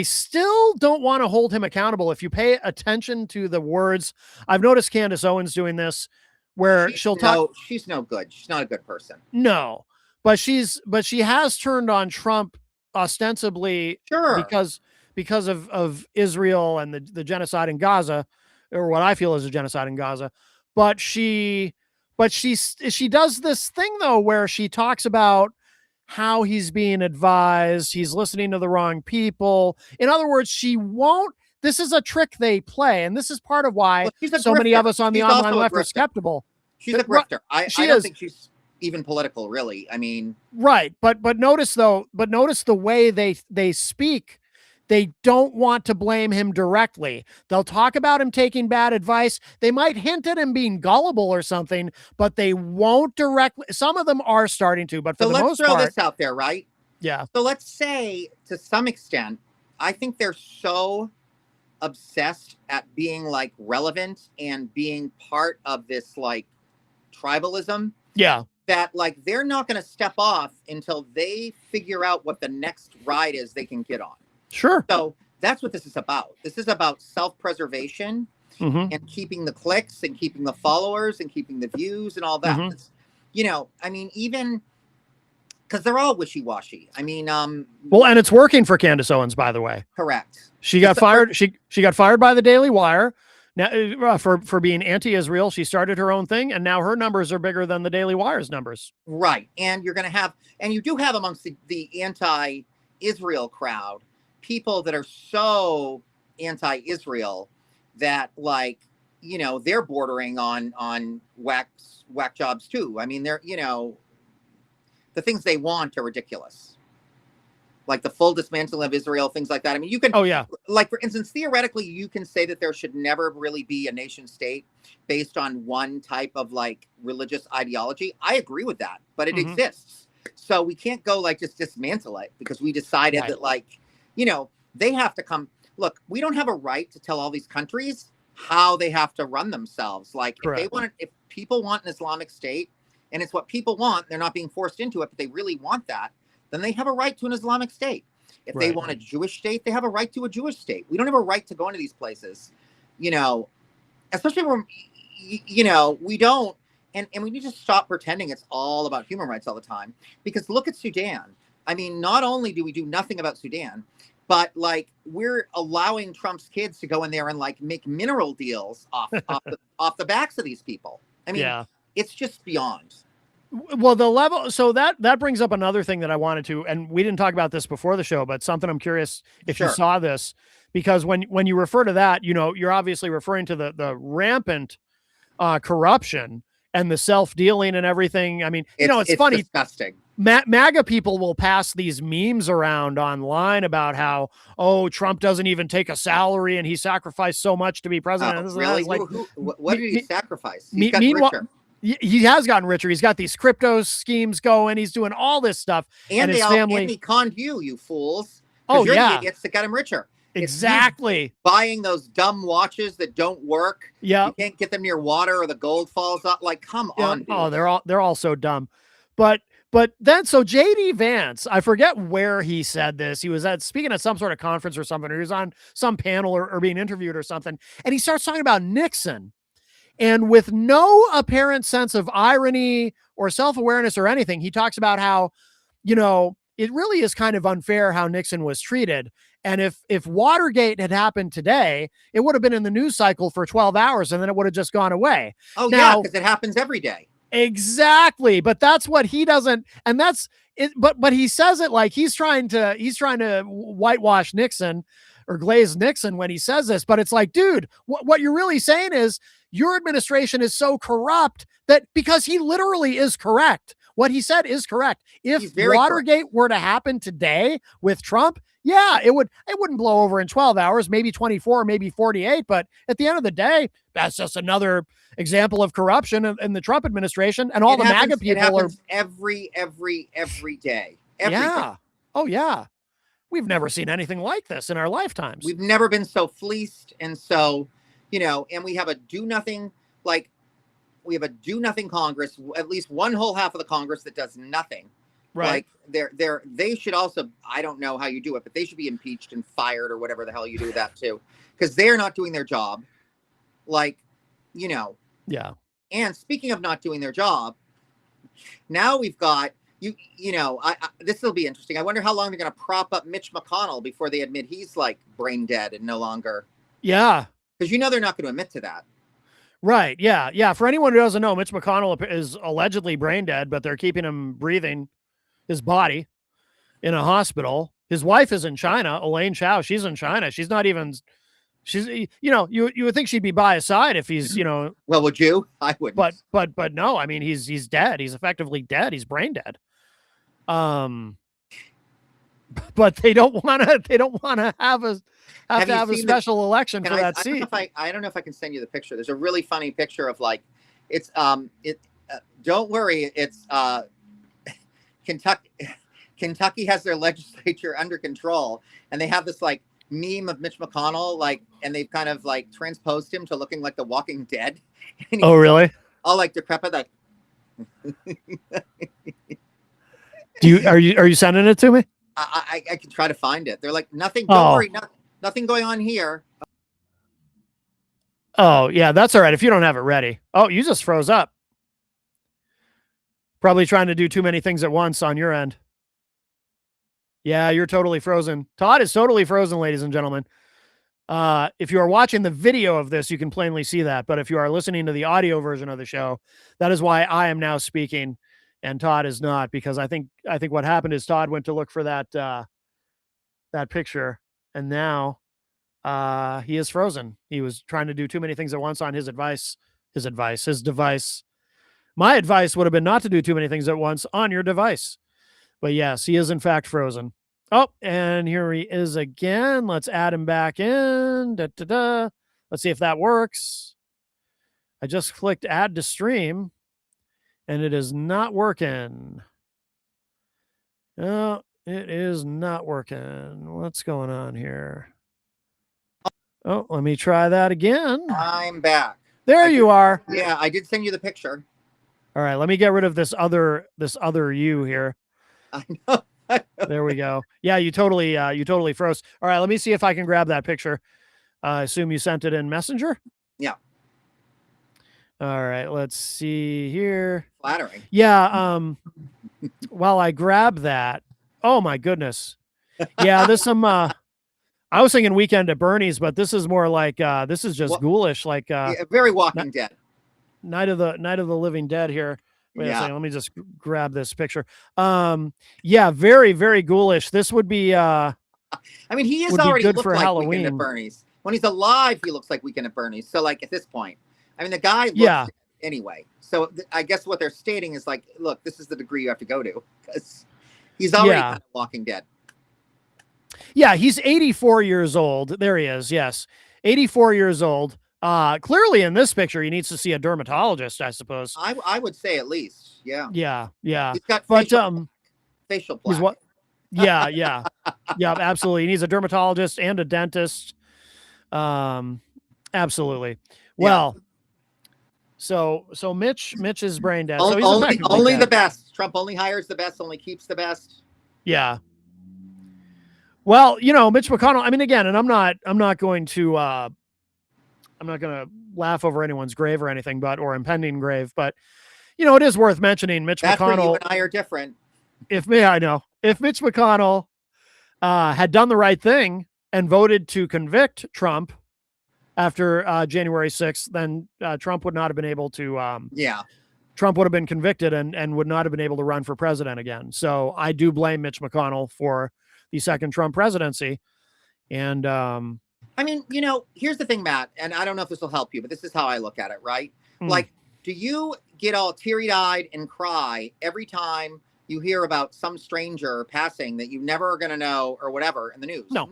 still don't want to hold him accountable. If you pay attention to the words, I've noticed Candace Owens doing this, where she'll talk. She's no good. She's not a good person. No, but she has turned on Trump ostensibly because of Israel and the genocide in Gaza, or what I feel is a genocide in Gaza. But she does this thing though, where she talks about how he's being advised, he's listening to the wrong people. In other words, she won't. This is a trick they play, and this is part of why so many of us on the online left are skeptical. She's a grifter. I don't think she's even political, really. I mean, right. But notice the way they speak. They don't want to blame him directly. They'll talk about him taking bad advice. They might hint at him being gullible or something, but they won't directly. Some of them are starting to, but for the most part. So let's throw this out there, right? Yeah. So let's say, to some extent, I think they're so obsessed at being like relevant and being part of this like tribalism. Yeah. That like they're not going to step off until they figure out what the next ride is they can get on. Sure. So that's what this is about. This is about self-preservation and keeping the clicks and keeping the followers and keeping the views and all that. You know, I mean, even because they're all wishy-washy. I mean, well, and it's working for Candace Owens, by the way. Correct. She got fired. She got fired by the Daily Wire. Now, for being anti-Israel, she started her own thing, and now her numbers are bigger than the Daily Wire's numbers. Right, and you're going to have, and you do have amongst the anti-Israel crowd people that are so anti-Israel that, like, you know, they're bordering on whack jobs too. I mean, they're, you know, the things they want are ridiculous, like the full dismantling of Israel, things like that. I mean, you can, like, for instance, theoretically, you can say that there should never really be a nation state based on one type of like religious ideology. I agree with that, but it exists. So we can't go like just dismantle it because we decided that, like, you know, they have to come. Look, we don't have a right to tell all these countries how they have to run themselves. Like, if people want an Islamic state and it's what people want, they're not being forced into it, but they really want that, then they have a right to an Islamic state. If they want a Jewish state, they have a right to a Jewish state. We don't have a right to go into these places, you know, especially when, you know, we don't. And we need to stop pretending it's all about human rights all the time, because look at Sudan. I mean, not only do we do nothing about Sudan, but like we're allowing Trump's kids to go in there and like make mineral deals off the backs of these people. I mean, it's just beyond. Well, the level. So that brings up another thing that I wanted to, and we didn't talk about this before the show, but something I'm curious if you saw this, because when you refer to that, you know, you're obviously referring to the rampant corruption and the self-dealing and everything. I mean, you know, it's funny. Disgusting. MAGA people will pass these memes around online about how, oh, Trump doesn't even take a salary and he sacrificed so much to be president. Oh, really? Like, what did he sacrifice? He's got richer. He has gotten richer. He's got these crypto schemes going. He's doing all this stuff. And his family. And he conned you fools. Oh, you're the idiots that got him richer. Exactly. Buying those dumb watches that don't work. Yeah. You can't get them near water or the gold falls out. Like, come on. Dude. Oh, they're all so dumb. But then, so JD Vance, I forget where he said this. He was speaking at some sort of conference or something, or he was on some panel or being interviewed or something. And he starts talking about Nixon. And with no apparent sense of irony or self-awareness or anything, he talks about how, you know, it really is kind of unfair how Nixon was treated. And if Watergate had happened today, it would have been in the news cycle for 12 hours and then it would have just gone away. Oh, yeah, because it happens every day. Exactly. But that's what he doesn't. And that's it. But he says it like he's trying to whitewash Nixon or glaze Nixon when he says this. But it's like, dude, what you're really saying is your administration is so corrupt that because he literally is correct. What he said is correct. If Watergate were to happen today with Trump, yeah, it wouldn't blow over in 12 hours, maybe 24, maybe 48. But at the end of the day, that's just another example of corruption in the Trump administration. And all the MAGA people are every day. Every day. Oh, yeah. We've never seen anything like this in our lifetimes. We've never been so fleeced and so, you know, and we have a do nothing, like a do nothing Congress, at least one whole half of the Congress that does nothing. Right. Like they should also, I don't know how you do it, but they should be impeached and fired or whatever the hell you do with that too, because they're not doing their job. Like, you know. Yeah. And speaking of not doing their job, now we've got you know, this will be interesting. I wonder how long they're going to prop up Mitch McConnell before they admit he's like brain dead and no longer. Yeah. Because you know they're not going to admit to that. Right. Yeah. Yeah. For anyone who doesn't know, Mitch McConnell is allegedly brain dead, but they're keeping him breathing his body in a hospital. His wife is in China, Elaine Chao. She's in China. She's not even. She's, you know, you would think she'd be by his side if he's, you know. Well, would you? I wouldn't. But no. I mean, he's dead. He's effectively dead. He's brain dead. But they don't want to have a special election for that seat. I don't know if I can send you the picture. There's a really funny picture of like, it's don't worry, it's Kentucky has their legislature under control, and they have this like meme of Mitch McConnell, like, and they've kind of like transposed him to looking like The Walking Dead. Oh, really? All like decrepit, like. Are you sending it to me? I can try to find it. They're like, nothing. Oh. Don't worry, nothing going on here. Oh yeah, that's all right. If you don't have it ready. Oh, you just froze up. Probably trying to do too many things at once on your end. Yeah, you're totally frozen. Todd is totally frozen, ladies and gentlemen. If you are watching the video of this, you can plainly see that. But if you are listening to the audio version of the show, that is why I am now speaking and Todd is not, because I think what happened is Todd went to look for that picture, and now he is frozen. He was trying to do too many things at once on his device. My advice would have been not to do too many things at once on your device. But yes, he is in fact frozen. Oh, and here he is again. Let's add him back in. Let's see if that works. I just clicked add to stream, and it is not working. No, it is not working. What's going on here? Oh, let me try that again. I'm back. There you are. Yeah, I did send you the picture. All right, let me get rid of this other you here. I know. There we go. Yeah, you totally froze. All right, let me see if I can grab that picture. I assume you sent it in Messenger? Yeah. All right, let's see here. Flattering. Yeah, while I grab that, oh my goodness. Yeah, this I was thinking Weekend at Bernie's, but this is more like this is just ghoulish, like yeah, very Walking Dead. Night of the Living Dead here. Wait a second, let me just grab this picture. Yeah, very, very ghoulish. This would be I mean, he is already looked like Halloween. Weekend at Bernie's. When he's alive, he looks like Weekend at Bernie's. So like at this point, I mean, the guy looks anyway. So I guess what they're stating is like, look, this is the degree you have to go to, because he's already kind of Walking Dead. Yeah, he's 84 years old. There he is. Yes. 84 years old. Clearly in this picture, he needs to see a dermatologist, I suppose. I would say at least. Yeah. Yeah. Yeah. He's got facial plaque. He's what? Yeah. Yeah. Yeah, absolutely. He needs a dermatologist and a dentist. Absolutely. Well, so Mitch is brain dead. So he's only the best. Trump only hires the best, only keeps the best. Yeah. Well, you know, Mitch McConnell, I mean, again, and I'm not going to laugh over anyone's grave or anything, or impending grave, but you know, it is worth mentioning Mitch That's McConnell. Where you and I are different. If Mitch McConnell had done the right thing and voted to convict Trump after January 6th, then Trump would not have been able to, Trump would have been convicted and would not have been able to run for president again. So I do blame Mitch McConnell for the second Trump presidency. And I mean, you know, here's the thing, Matt, and I don't know if this will help you, but this is how I look at it, right? Like, do you get all teary-eyed and cry every time you hear about some stranger passing that you never are going to know or whatever in the news? No,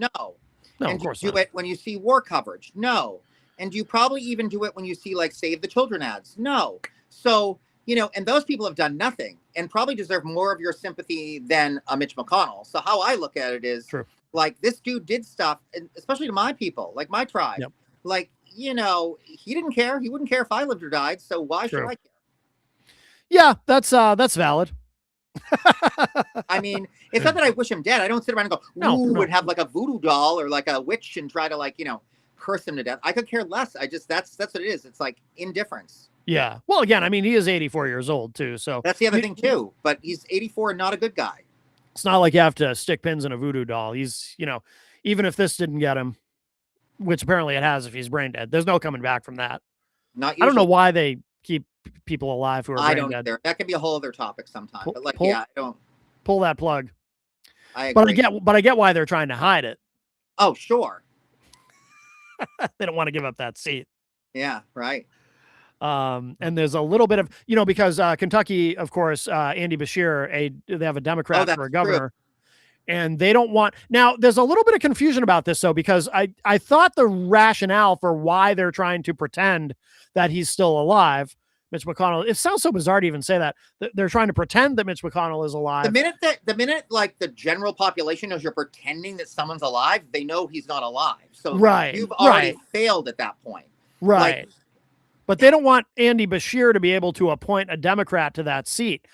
and of course do it when you see war coverage? No. And you probably even do it when you see like Save the Children ads? No. So, you know, and those people have done nothing and probably deserve more of your sympathy than Mitch McConnell. So how I look at it is, like, this dude did stuff, especially to my people, like my tribe. Yep. Like, he didn't care. He wouldn't care if I lived or died. So why should True. I care? Yeah, that's valid. I mean, it's not that I wish him dead. I don't sit around and go, No, ooh, no. would have like a voodoo doll or like a witch and try to like, curse him to death. I could care less. That's what it is. It's like indifference. Yeah. Well, again, I mean, he is 84 years old too, so That's the other thing too. But he's 84 and not a good guy. it's not like you have to stick pins in a voodoo doll. He's, even if this didn't get him, which apparently it has if he's brain dead, there's no coming back from that. Not I don't know usually. why they keep people alive who are I brain don't dead. either. That could be a whole other topic sometime. Pull- But like, pull- yeah, I don't. Pull that plug. I But agree. I get why they're trying to hide it. Oh, sure. They don't want to give up that seat. Yeah, right. And there's a little bit of, because Kentucky, of course, Andy Beshear, they have a Democrat that's for a true. governor, and they don't want. Now, there's a little bit of confusion about this, though, because I thought the rationale for why they're trying to pretend that he's still alive, Mitch McConnell. It sounds so bizarre to even say that they're trying to pretend that Mitch McConnell is alive. The minute like the general population knows you're pretending that someone's alive, they know he's not alive. So Right, you've already right. failed at that point. Right. Like, But they don't want Andy Beshear to be able to appoint a Democrat to that seat.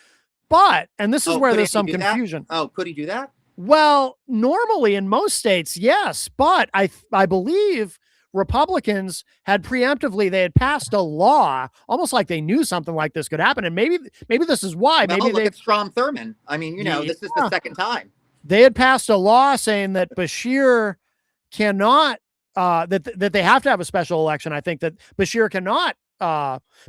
But, and this is where could there's he some do that? confusion. Oh, could he do that? Well, normally in most states, yes, but I believe Republicans had preemptively, they had passed a law almost like they knew something like this could happen, and maybe this is why. Well, Maybe look at Strom Thurmond. I mean, this is the second time. They had passed a law saying that Beshear cannot that they have to have a special election. I think that Beshear cannot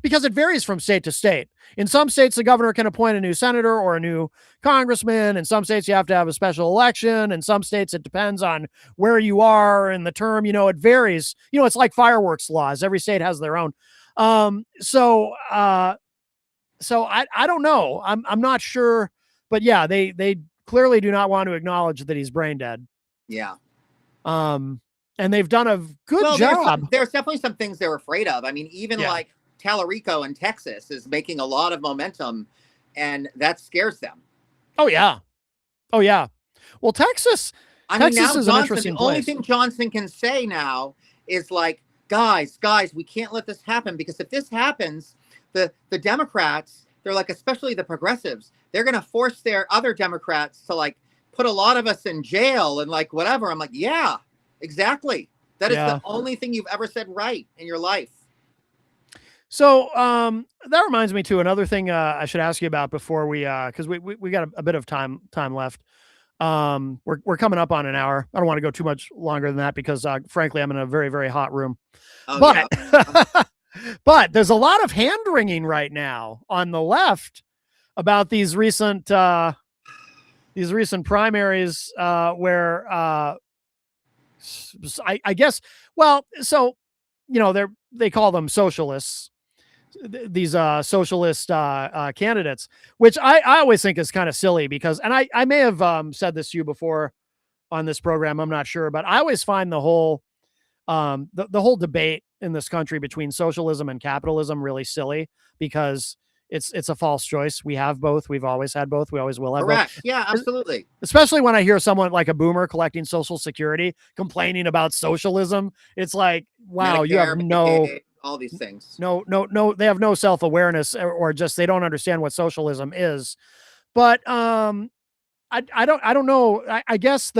because it varies from state to state. In some states, the governor can appoint a new senator or a new congressman. In some states, you have to have a special election. In some states, it depends on where you are in the term. It varies. It's like fireworks laws. Every state has their own. So I don't know. I'm not sure, but yeah, they clearly do not want to acknowledge that he's brain dead. Yeah. And they've done a good job. There's definitely some things they're afraid of. I mean, even like Tallarico in Texas is making a lot of momentum, and that scares them. Oh yeah. Well, Texas is an interesting the only place. thing Johnson can say now is like, guys, we can't let this happen, because if this happens, the Democrats, they're like, especially the progressives, they're going to force their other Democrats to like put a lot of us in jail and like whatever. I'm like, yeah, exactly. That is the only thing you've ever said right in your life. So that reminds me too, another thing I should ask you about before we because we got a bit of time left. We're coming up on an hour. I don't want to go too much longer than that because frankly I'm in a very, very hot room. Oh, but yeah. but there's a lot of hand wringing right now on the left about these recent primaries where I guess, well, so they call them socialists, these socialist candidates, which I always think is kind of silly because, and I may have said this to you before on this program, I'm not sure, but I always find the whole the whole debate in this country between socialism and capitalism really silly because it's a false choice. We have both. We've always had both. We always will have Correct. both. Yeah, absolutely. Especially when I hear someone like a boomer collecting Social Security complaining about socialism. It's like, wow, Medicare, you have Medicaid, all these things. No, they have no self-awareness or just they don't understand what socialism is. But I don't know. I guess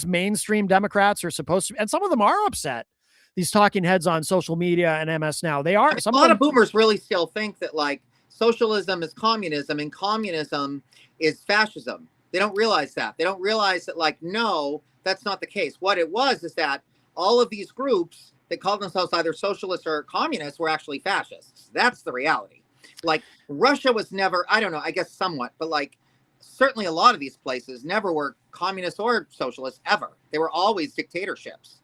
mainstream Democrats are supposed to, and some of them are upset. These talking heads on social media and MS now, they are. A lot of boomers really still think that like socialism is communism and communism is fascism. They don't realize that. They don't realize that like, no, that's not the case. What it was is that all of these groups that called themselves either socialists or communists were actually fascists. That's the reality. Like Russia was never, I don't know, I guess somewhat, but like certainly a lot of these places never were communist or socialist ever. They were always dictatorships.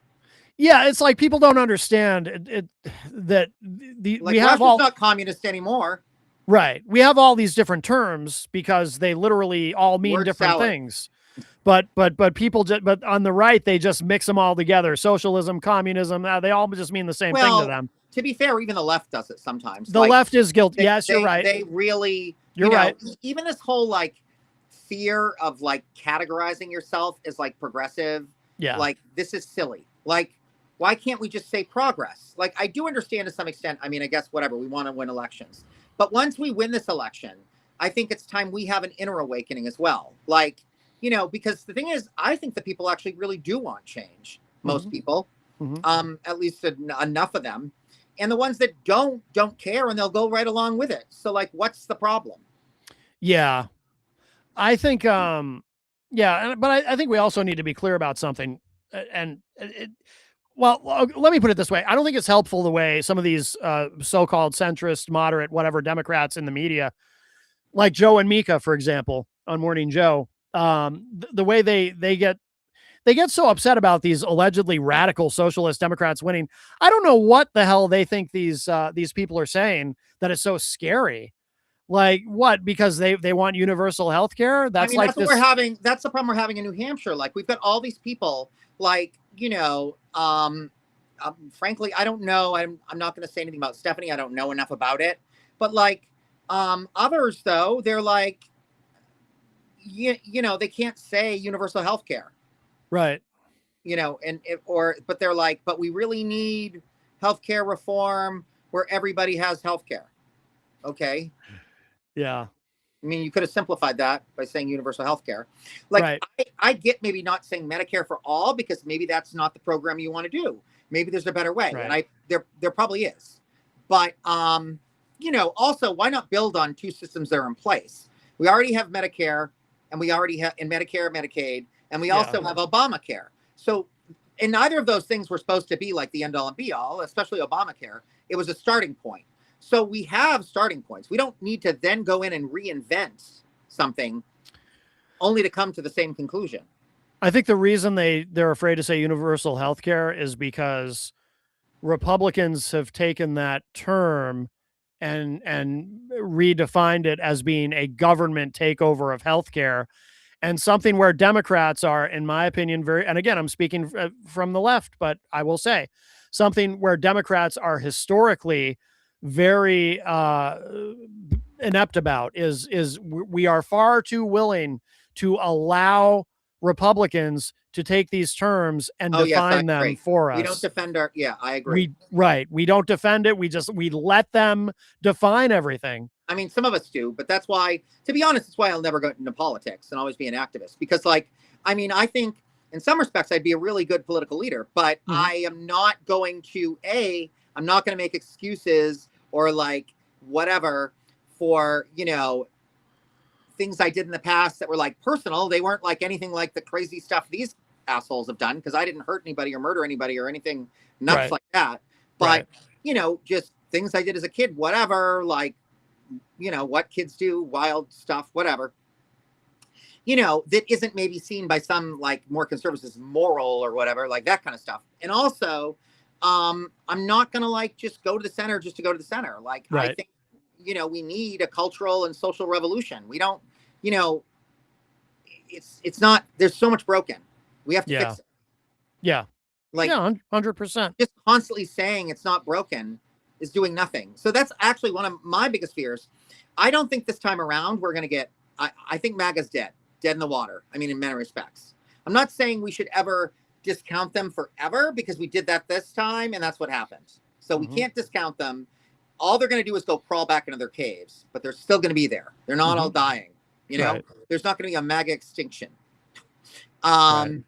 Yeah, it's like people don't understand that we have Russia's not communist anymore. Right. We have all these different terms because they literally all mean different things. But people but on the right, they just mix them all together. Socialism, communism, they all just mean the same thing to them. To be fair, even the left does it sometimes. The left is guilty. Yes, you're right. They really, you're right. Even this whole like fear of like categorizing yourself as like progressive. Yeah. Like this is silly. Like Why can't we just say progress? Like, I do understand to some extent. I mean, I guess whatever, we want to win elections. But once we win this election, I think it's time we have an inner awakening as well. Like, because the thing is, I think that people actually really do want change. Most people, at least enough of them. And the ones that don't care, and they'll go right along with it. So, like, what's the problem? Yeah. I think, but I think we also need to be clear about something. And well, let me put it this way. I don't think it's helpful the way some of these so-called centrist, moderate, whatever Democrats in the media, like Joe and Mika, for example, on Morning Joe, the way they get so upset about these allegedly radical socialist Democrats winning. I don't know what the hell they think these people are saying that is so scary. Like what? Because they want universal health care? That's like that's what we're having. That's the problem we're having in New Hampshire. Like, we've got all these people, like, frankly, I don't know. I'm not going to say anything about Stephanie. I don't know enough about it. But like others, though, they're like, they can't say universal health care. Right. But they're like, but we really need healthcare reform where everybody has healthcare. Okay. Yeah. I mean, you could have simplified that by saying universal health care. Like, right. I get maybe not saying Medicare for all, because maybe that's not the program you want to do. Maybe there's a better way. Right. And there probably is. But, also, why not build on two systems that are in place? We already have Medicare, and we already have in Medicare, Medicaid, and we also have Obamacare. So, and neither of those things were supposed to be like the end all and be all, especially Obamacare. It was a starting point. So we have starting points. We don't need to then go in and reinvent something only to come to the same conclusion. I think the reason they're afraid to say universal health care is because Republicans have taken that term and redefined it as being a government takeover of healthcare, and something where Democrats are, in my opinion, and again, I'm speaking from the left, but I will say something where Democrats are historically very inept about is we are far too willing to allow Republicans to take these terms and define them for us. We don't defend I agree. We don't defend it. We let them define everything. I mean, some of us do, but that's why, to be honest, it's why I'll never go into politics and always be an activist. Because, like, I mean, I think in some respects I'd be a really good political leader, but I am not going to, I'm not going to make excuses or like whatever for, things I did in the past that were like personal. They weren't like anything like the crazy stuff these assholes have done, because I didn't hurt anybody or murder anybody or anything nuts like that. But, just things I did as a kid, whatever, like, what kids do, wild stuff, whatever, that isn't maybe seen by some like more conservatives as moral or whatever, like that kind of stuff. And also, I'm not going to like just go to the center just to go to the center. Like, I think, we need a cultural and social revolution. We don't, it's not, there's so much broken. We have to fix it. Yeah. Like 100%. Just constantly saying it's not broken is doing nothing. So that's actually one of my biggest fears. I don't think this time around we're going to get, I think MAGA's dead in the water. I mean, in many respects. I'm not saying we should ever discount them forever, because we did that this time and that's what happened. So we can't discount them. All they're going to do is go crawl back into their caves, but they're still going to be there. They're not all dying. There's not going to be a MAGA extinction. And,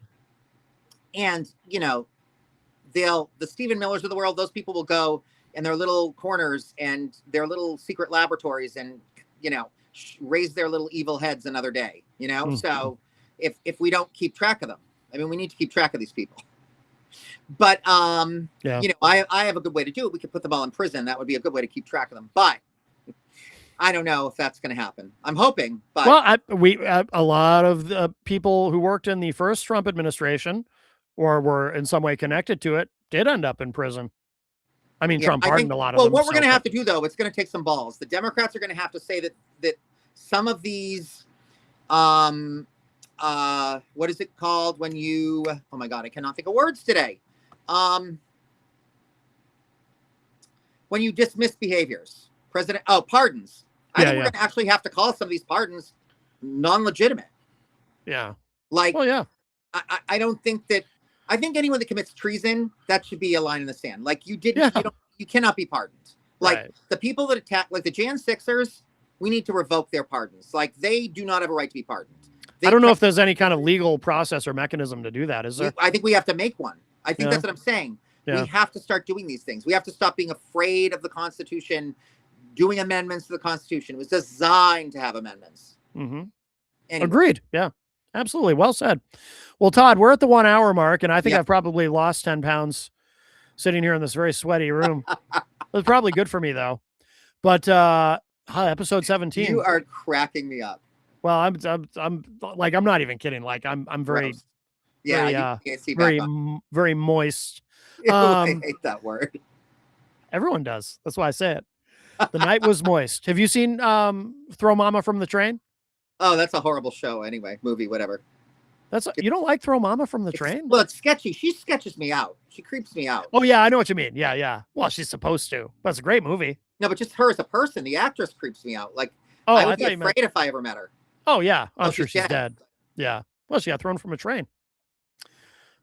the Stephen Millers of the world, those people will go in their little corners and their little secret laboratories and, raise their little evil heads another day, So if we don't keep track of them, I mean, we need to keep track of these people. But, I have a good way to do it. We could put them all in prison. That would be a good way to keep track of them. But I don't know if that's going to happen. I'm hoping. But a lot of the people who worked in the first Trump administration or were in some way connected to it did end up in prison. I mean, Trump pardoned a lot of them. Well, what we're going to have to do, though, it's going to take some balls. The Democrats are going to have to say that some of these, what is it called when you, oh my God, I cannot think of words today. When you dismiss behaviors, pardons. I think we're going to actually have to call some of these pardons non-legitimate. Yeah. Like, I don't think that I think anyone that commits treason, that should be a line in the sand. Like you didn't, Yeah. you cannot be pardoned. Like Right. the people that attack, like the Jan Sixers, we need to revoke their pardons. Like they do not have a right to be pardoned. I don't know if there's any kind of legal process or mechanism to do that. Is there? I think we have to make one. I think Yeah. that's what I'm saying. Yeah. We have to start doing these things. We have to stop being afraid of the Constitution, doing amendments to the Constitution. It was designed to have amendments. Mm-hmm. Anyway. Agreed. Yeah, absolutely. Well said. Well, Todd, we're at the 1 hour mark, and I think Yep. I've probably lost 10 pounds sitting here in this very sweaty room. It's probably good for me though. But episode 17. You are cracking me up. Well, I'm like, I'm not even kidding. Like I'm very, Gross. Yeah, very, you can't see back on. very moist. I hate that word. Everyone does. That's why I say it. The night was moist. Have you seen Throw Mama from the Train? Oh, that's a horrible show. Anyway, movie, whatever. You don't like Throw Mama from the Train? Well, it's sketchy. She sketches me out. She creeps me out. Oh yeah, I know what you mean. Yeah, yeah. Well, she's supposed to, but it's a great movie. No, but just her as a person, the actress creeps me out. Like Oh, I would be thought you meant. afraid if I ever met her. Oh yeah, I'm Oh, sure she's dead. Yeah. Well, she got thrown from a train.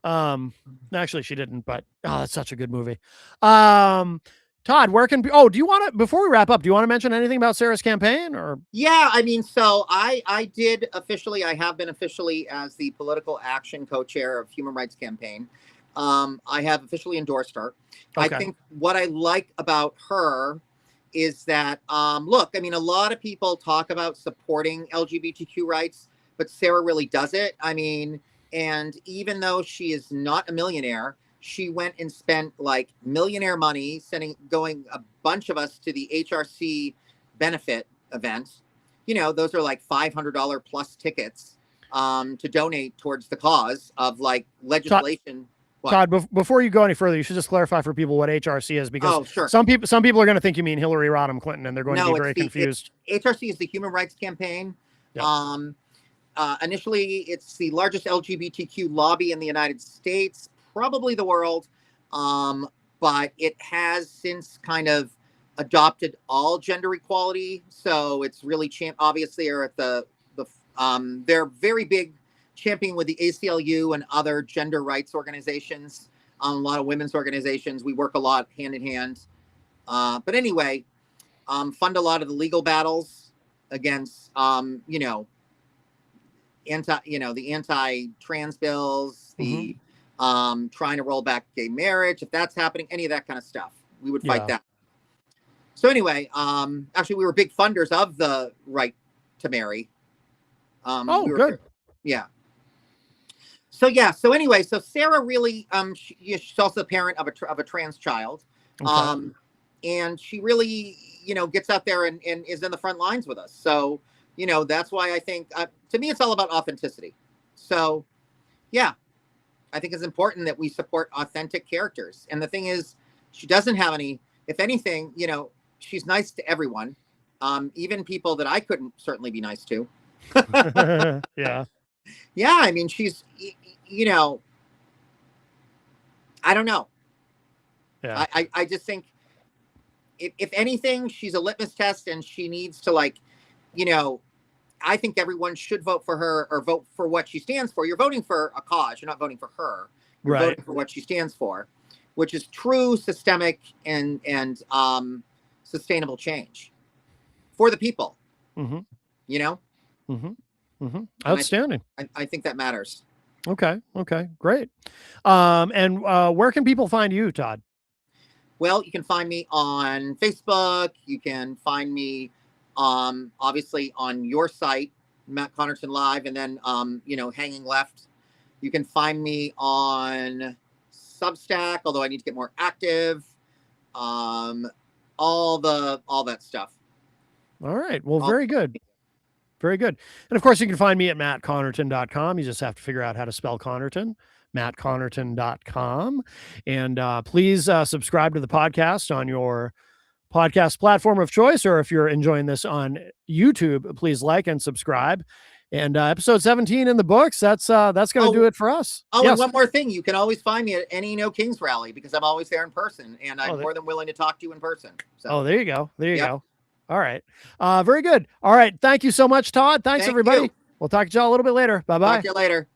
Actually, she didn't, but that's such a good movie. Todd, where can do you want to, before we wrap up, do you want to mention anything about Sarah's campaign or? Yeah, I mean, so I have been officially as the political action co-chair of Human Rights Campaign. I have officially endorsed her. Okay. I think what I like about her is that, look, I mean, a lot of people talk about supporting LGBTQ rights, but Sarah really does it. I mean, and even though she is not a millionaire, she went and spent like millionaire money going a bunch of us to the HRC benefit event. You know, those are like $500 plus tickets to donate towards the cause of like legislation. Todd, before you go any further, you should just clarify for people what HRC is, because sure. some people are going to think you mean Hillary Rodham Clinton, and they're going to be very confused. HRC is the Human Rights Campaign. Yep. Initially, it's the largest LGBTQ lobby in the United States, probably the world, but it has since kind of adopted all gender equality. So it's really obviously are at they're very big championing with the ACLU and other gender rights organizations, a lot of women's organizations. We work a lot hand in hand. But anyway, fund a lot of the legal battles against, the anti-trans bills, the trying to roll back gay marriage. If that's happening, any of that kind of stuff, we would fight that. So anyway, actually, we were big funders of the right to marry. Good. Yeah. So anyway, so Sarah really, she's also the parent of a trans child. Okay. And she really, gets out there and is in the front lines with us. So, that's why I think, to me, it's all about authenticity. So, yeah, I think it's important that we support authentic characters. And the thing is, she doesn't have any, if anything, she's nice to everyone, even people that I couldn't certainly be nice to. Yeah. Yeah, I mean, she's, I don't know. Yeah. I just think, if anything, she's a litmus test, and she needs to, like, I think everyone should vote for her or vote for what she stands for. You're voting for a cause. You're not voting for her. You're voting for what she stands for, which is true systemic and sustainable change for the people. Outstanding. I think that matters. Okay, great. And where can people find you, Todd? Well, you can find me on Facebook. You can find me obviously on your site, Matt Connerton Live, and then Hanging Left. You can find me on Substack, although I need to get more active. All that stuff. All right. Well, very good. Very good. And of course, you can find me at mattconnerton.com. You just have to figure out how to spell Connerton, mattconnerton.com. And please subscribe to the podcast on your podcast platform of choice, or if you're enjoying this on YouTube, please like and subscribe. And episode 17 in the books. That's going to do it for us. Oh, yes. And one more thing. You can always find me at any No Kings rally, because I'm always there in person, and I'm more than willing to talk to you in person. So. Oh, there you go. There you go. All right. Very good. All right. Thank you so much, Todd. Thanks, everybody. We'll talk to y'all a little bit later. Bye-bye. Talk to you later.